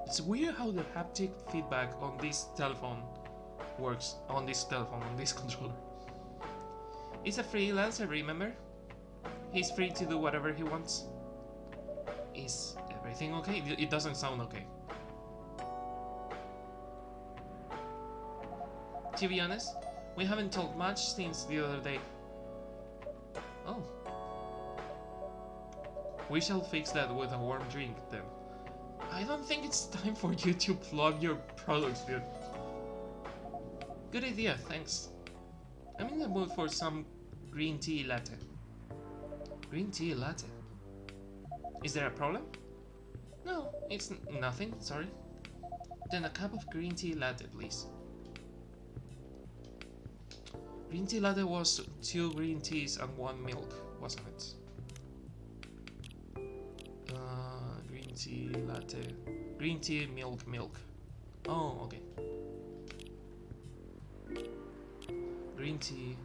S1: It's weird how the haptic feedback on this telephone works. On this controller. He's a freelancer, remember? He's free to do whatever he wants. Is everything okay? It doesn't sound okay. To be honest, we haven't talked much since the other day. Oh. We shall fix that with a warm drink then. I don't think it's time for you to plug your products, dude. Good idea, thanks. I'm in the mood for some green tea latte. Green tea latte? Is there a problem? No, it's nothing, sorry. Then a cup of green tea latte, please. Green tea latte was 2 green teas and 1 milk, wasn't it? Green tea latte. Green tea, milk, milk. Oh, okay. Green tea,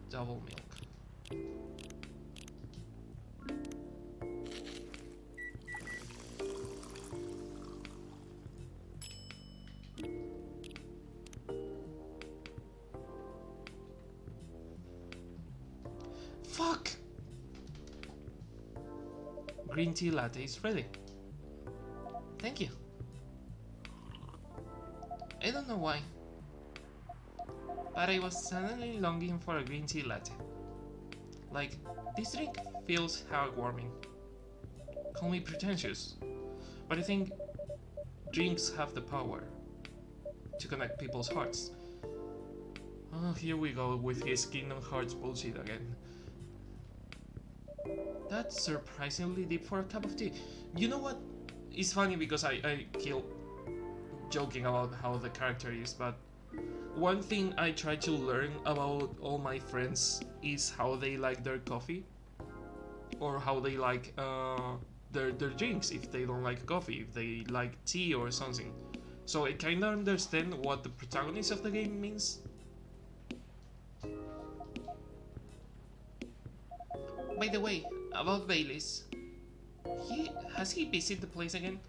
S1: double milk. Fuck! Green tea latte is ready. Thank you. I don't know why, but I was suddenly longing for a green tea latte. Like, this drink feels heartwarming. Call me pretentious, but I think drinks have the power to connect people's hearts. Oh, here we go with his Kingdom Hearts bullshit again. That's surprisingly deep for a cup of tea. You know what? It's funny because I keep joking about how the character is, but one thing I try to learn about all my friends is how they like their coffee, or how they like their drinks. If they don't like coffee, if they like tea or something. So I kinda understand what the protagonist of the game means. By the way, about Bailey's, has he visited the place again?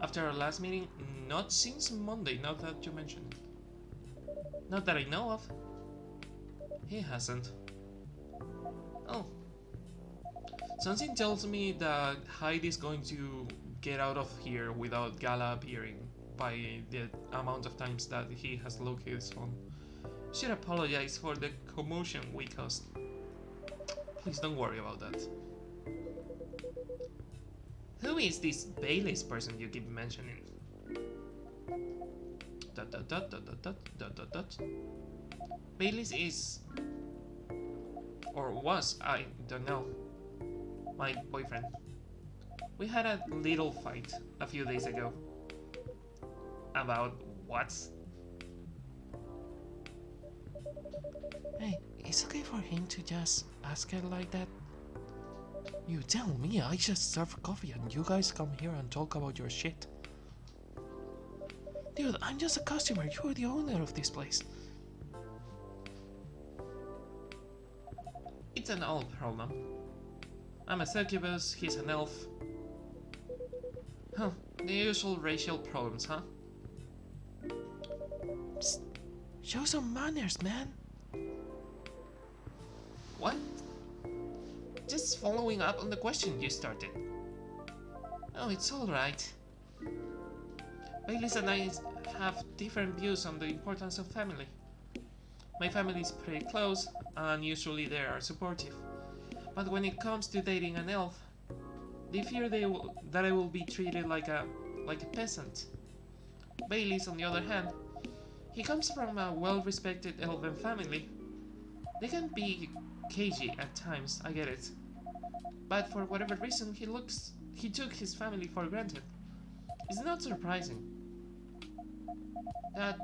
S1: After our last meeting? Not since Monday, now that you mention it. Not that I know of. He hasn't. Oh. Something tells me that Hyde is going to get out of here without Gala appearing by the amount of times that he has located his phone. Should apologize for the commotion we caused. Please don't worry about that. Who is this Bailey's person you keep mentioning? Dot dot dot dot dot dot dot dot dot. Bailey's is, or was, I don't know, my boyfriend. We had a little fight a few days ago. About what? Hey, it's okay for him to just ask her like that? You tell me, I just serve coffee and you guys come here and talk about your shit. Dude, I'm just a customer, you're the owner of this place. It's an old problem. I'm a succubus, he's an elf. Huh, the usual racial problems, huh? Psst. Show some manners, man. What? Just following up on the question you started. Oh, it's alright. Bailey's and I have different views on the importance of family. My family is pretty close, and usually they are supportive. But when it comes to dating an elf, they fear that I will be treated like a peasant. Bailey's, on the other hand, he comes from a well-respected elven family. They can be cagey at times, I get it. But for whatever reason, he took his family for granted. It's not surprising that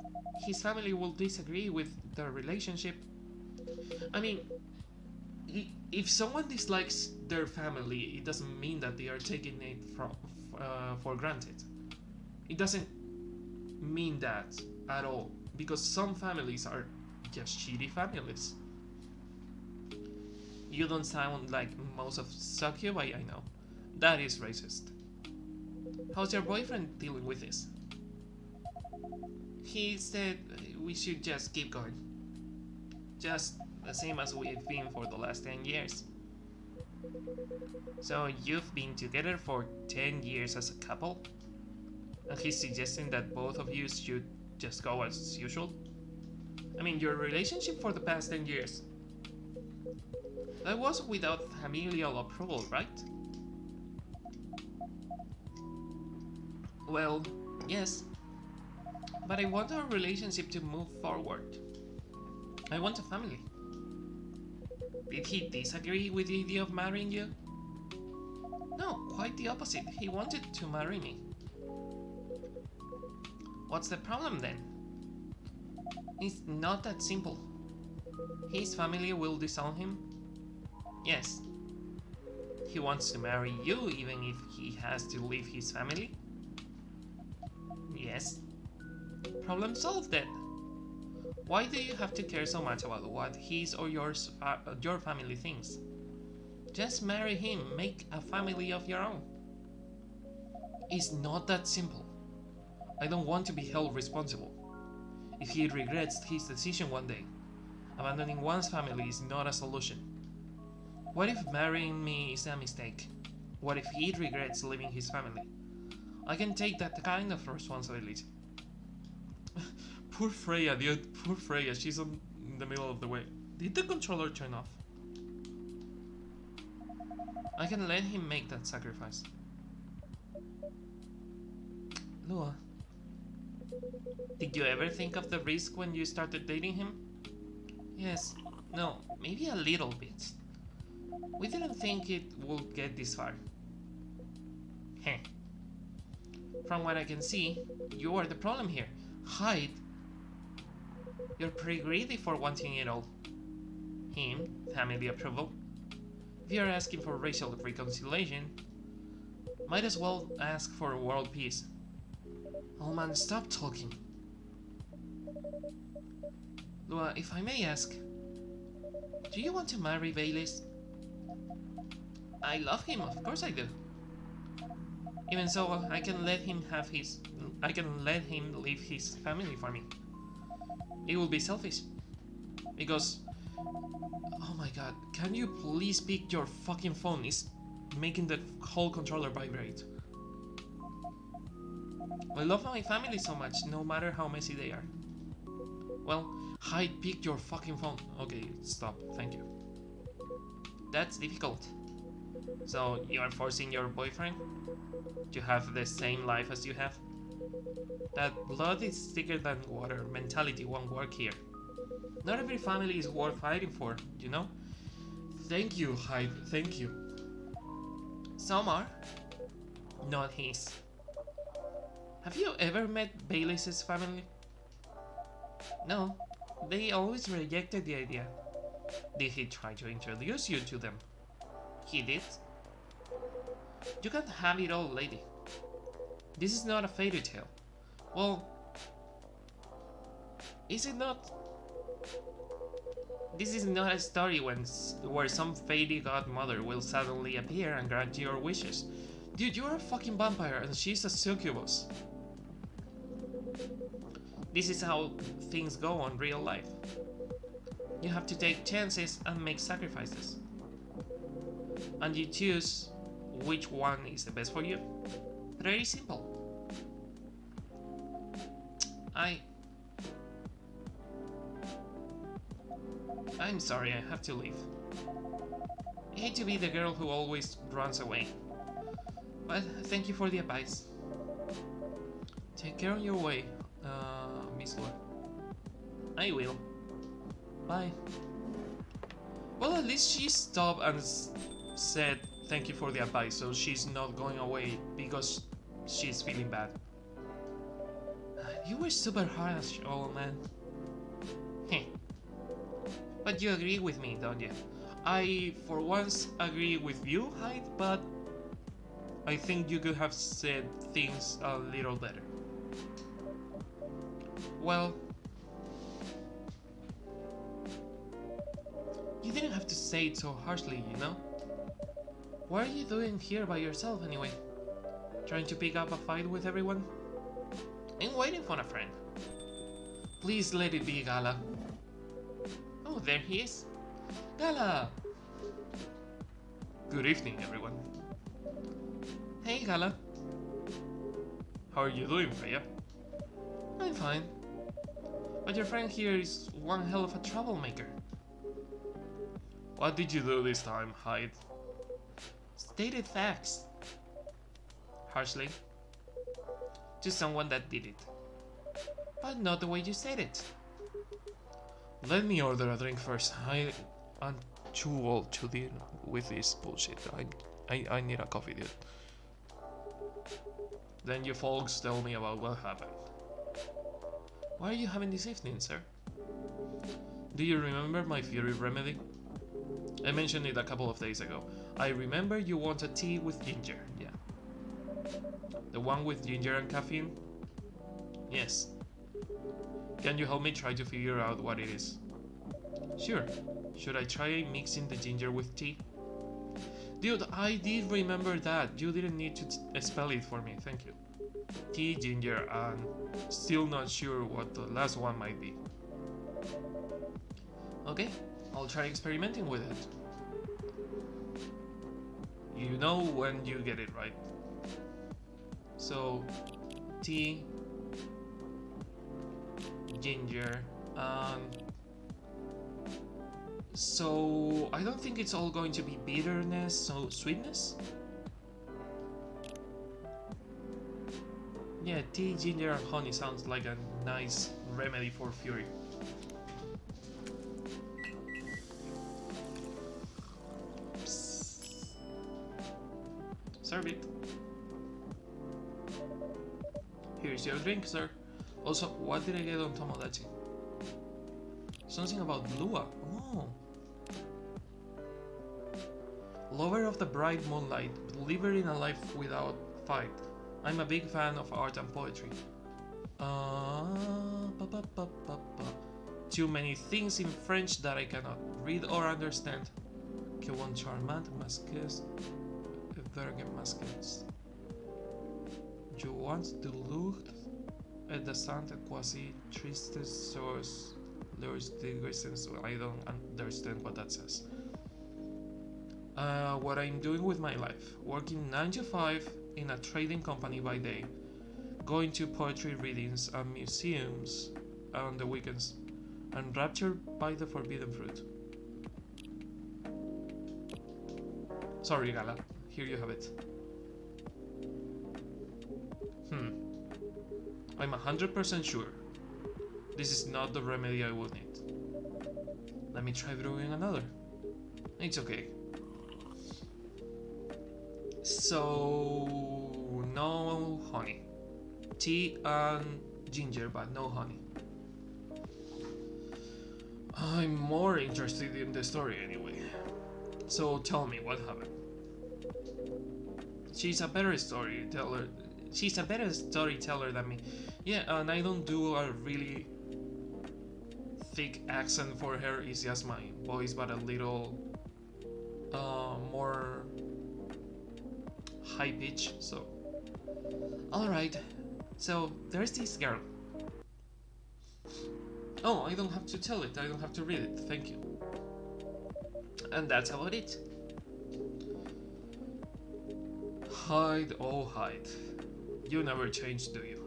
S1: his family will disagree with their relationship. I mean, if someone dislikes their family, it doesn't mean that they are taking it for granted. It doesn't mean that at all, because some families are just shitty families. You don't sound like most of Succubus I know. That is racist. How's your boyfriend dealing with this? He said we should just keep going. Just the same as we've been for the last 10 years. So you've been together for 10 years as a couple? And he's suggesting that both of you should just go as usual? I mean, your relationship for the past 10 years. That was without familial approval, right? Well, yes. But I want our relationship to move forward. I want a family. Did he disagree with the idea of marrying you? No, quite the opposite. He wanted to marry me. What's the problem then? It's not that simple. His family will disown him? Yes. He wants to marry you even if he has to leave his family? Yes. Problem solved then. Why do you have to care so much about what his or your family thinks? Just marry him, make a family of your own. It's not that simple. I don't want to be held responsible. If he regrets his decision one day, abandoning one's family is not a solution. What if marrying me is a mistake? What if he regrets leaving his family? I can take that kind of responsibility. Poor Freya, dude. Poor Freya. She's in the middle of the way. Did the controller turn off? I can let him make that sacrifice. Lua, did you ever think of the risk when you started dating him? Yes. No, maybe a little bit. We didn't think it would get this far. Heh. From what I can see, you are the problem here. Hide. You're pretty greedy for wanting it all. Him, family approval. If you're asking for racial reconciliation, might as well ask for world peace. Oh man, stop talking. Lua, if I may ask, do you want to marry Baylis? I love him, of course I do. Even so, I can let him leave his family for me. It will be selfish. Because, oh my god, can you please pick your fucking phone? It's making the whole controller vibrate. I love my family so much, no matter how messy they are. Well, Hyde, pick your fucking phone. Okay, stop, thank you. That's difficult. So, you are forcing your boyfriend to have the same life as you have? That blood is thicker than water mentality won't work here. Not every family is worth fighting for, you know? Thank you, Hyde, thank you. Some are. Not his. Have you ever met Baylis's family? No, they always rejected the idea. Did he try to introduce you to them? He did. You can't have it all, lady. This is not a fairy tale. Well, is it not? This is not a story where some fairy godmother will suddenly appear and grant your wishes. Dude, you're a fucking vampire and she's a succubus. This is how things go on real life. You have to take chances and make sacrifices. And you choose which one is the best for you. Very simple. I'm sorry, I have to leave. I hate to be the girl who always runs away. But thank you for the advice. Take care on your way, Miss Lua. I will. Bye. Well, at least she stopped and said thank you for the advice, so she's not going away because she's feeling bad. You were super harsh, old man. Heh. But you agree with me, don't you? I, for once, agree with you, Hyde, but I think you could have said things a little better. Well, you didn't have to say it so harshly, you know? What are you doing here by yourself anyway? Trying to pick up a fight with everyone? I'm waiting for a friend. Please let it be Gala. Oh, there he is. Gala! Good evening, everyone. Hey, Gala. How are you doing, Freya? I'm fine. But your friend here is one hell of a troublemaker. What did you do this time, Hyde? Stated facts. Harshly. To someone that did it. But not the way you said it. Let me order a drink first. I'm too old to deal with this bullshit. I need a coffee, dude. Then you folks tell me about what happened. What are you having this evening, sir? Do you remember my Fury remedy? I mentioned it a couple of days ago. I remember you wanted tea with ginger, yeah. The one with ginger and caffeine? Yes. Can you help me try to figure out what it is? Sure. Should I try mixing the ginger with tea? Dude, I did remember that. You didn't need to spell it for me, thank you. Tea, ginger, and still not sure what the last one might be. Okay, I'll try experimenting with it. You know when you get it right. So, tea, ginger, so I don't think it's all going to be bitterness, so sweetness? Yeah, tea, ginger, and honey sounds like a nice remedy for fury. Psst. Serve it. Here's your drink, sir. Also, what did I get on Tomodachi? Something about Lua. Oh. Lover of the bright moonlight, believer in a life without fight. I'm a big fan of art and poetry. Too many things in French that I cannot read or understand. Que one charmant masques, verge masques. Je want de l'eau et de sainte quasi triste source. I don't understand what that says. What I'm doing with my life. Working 9 to 5 in a trading company by day. Going to poetry readings and museums on the weekends. And raptured by the forbidden fruit. Sorry, Gala. Here you have it. I'm 100% sure. This is not the remedy I would need. Let me try brewing another. It's okay. So, no honey. Tea and ginger, but no honey. I'm more interested in the story anyway. So tell me what happened. She's a better storyteller than me. Yeah, and I don't do a really thick accent for her. It's just my voice, but a little more high pitch. So, all right. So there's this girl. Oh, I don't have to tell it. I don't have to read it. Thank you. And that's about it. Hyde, oh Hyde. You never change, do you?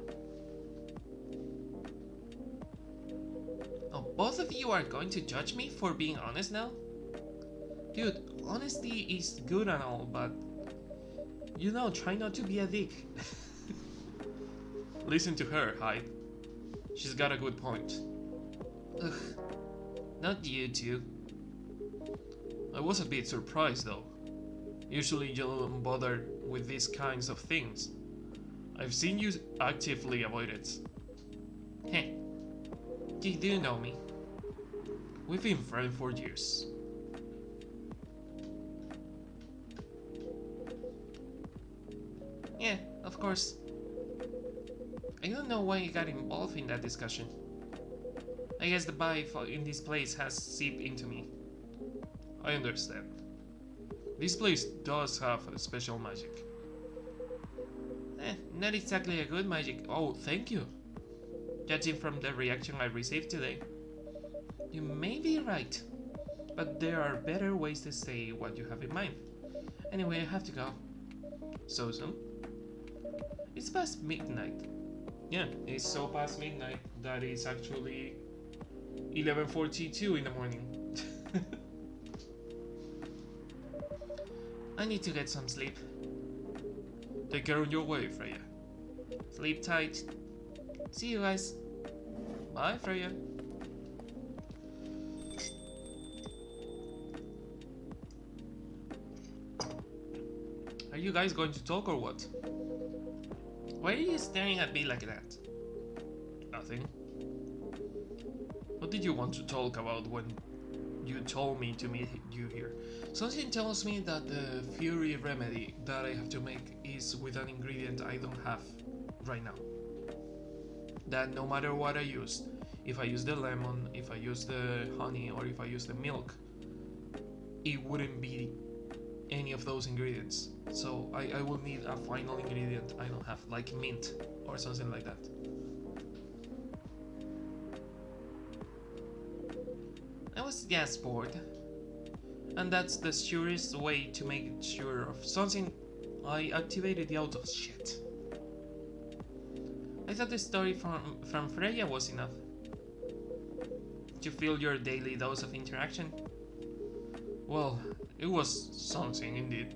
S1: Oh, both of you are going to judge me for being honest now? Dude, honesty is good and all, but you know, try not to be a dick. Listen to her, Hyde. She's got a good point. Ugh, not you two. I was a bit surprised though. Usually you don't bother with these kinds of things. I've seen you actively avoid it. Heh, you do know me. We've been friends for years. Yeah, of course. I don't know why you got involved in that discussion. I guess the vibe in this place has seeped into me. I understand. This place does have a special magic. Not exactly a good magic. Oh, thank you. Judging from the reaction I received today. You may be right, but there are better ways to say what you have in mind. Anyway, I have to go. So soon? It's past midnight. Yeah, it's so past midnight that it's actually 11:42 in the morning. I need to get some sleep. Take care on your way, Freya. Sleep tight. See you guys. Bye, Freya. Are you guys going to talk or what? Why are you staring at me like that? Nothing. What did you want to talk about when you told me to meet you here? Something tells me that the Fury remedy that I have to make is with an ingredient I don't have right now. That no matter what I use, if I use the lemon, if I use the honey, or if I use the milk, it wouldn't be any of those ingredients. So I will need a final ingredient I don't have, like mint or something like that. I was just bored. And that's the surest way to make sure of something. I activated the auto. Shit. I thought the story from Freya was enough. To fill your daily dose of interaction? Well, it was something indeed.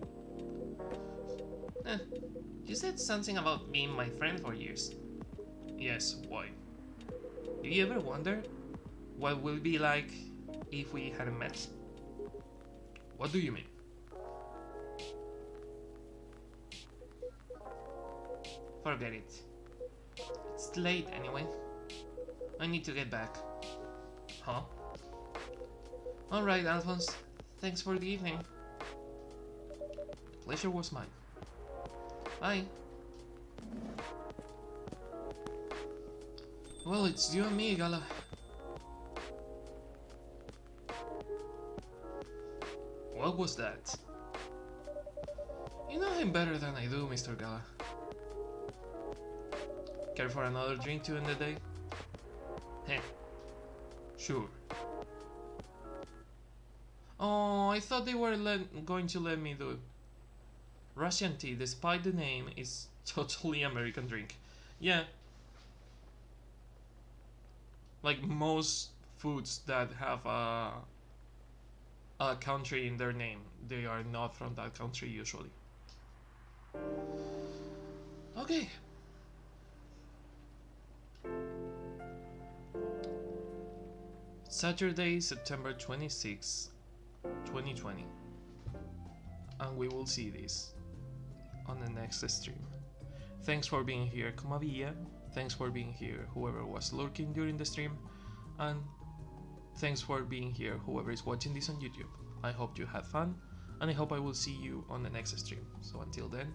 S1: You said something about being my friend for years. Yes, why? Do you ever wonder what will be like if we hadn't met? What do you mean? Forget it. It's late anyway. I need to get back. Huh? Alright, Alphonse. Thanks for the evening. The pleasure was mine. Bye. Well, it's you and me, Gala. What was that? You know him better than I do, Mr. Gala. Care for another drink to end the day? Heh. Sure. Oh, I thought they were going to let me do. Russian tea, despite the name, is totally American drink. Yeah. Like most foods that have a country in their name, they are not from that country usually. Okay. Saturday, September 26, 2020. And we will see this on the next stream. Thanks for being here, Comavia. Thanks for being here, whoever was lurking during the stream. And thanks for being here, whoever is watching this on YouTube. I hope you had fun, and I hope I will see you on the next stream. So until then,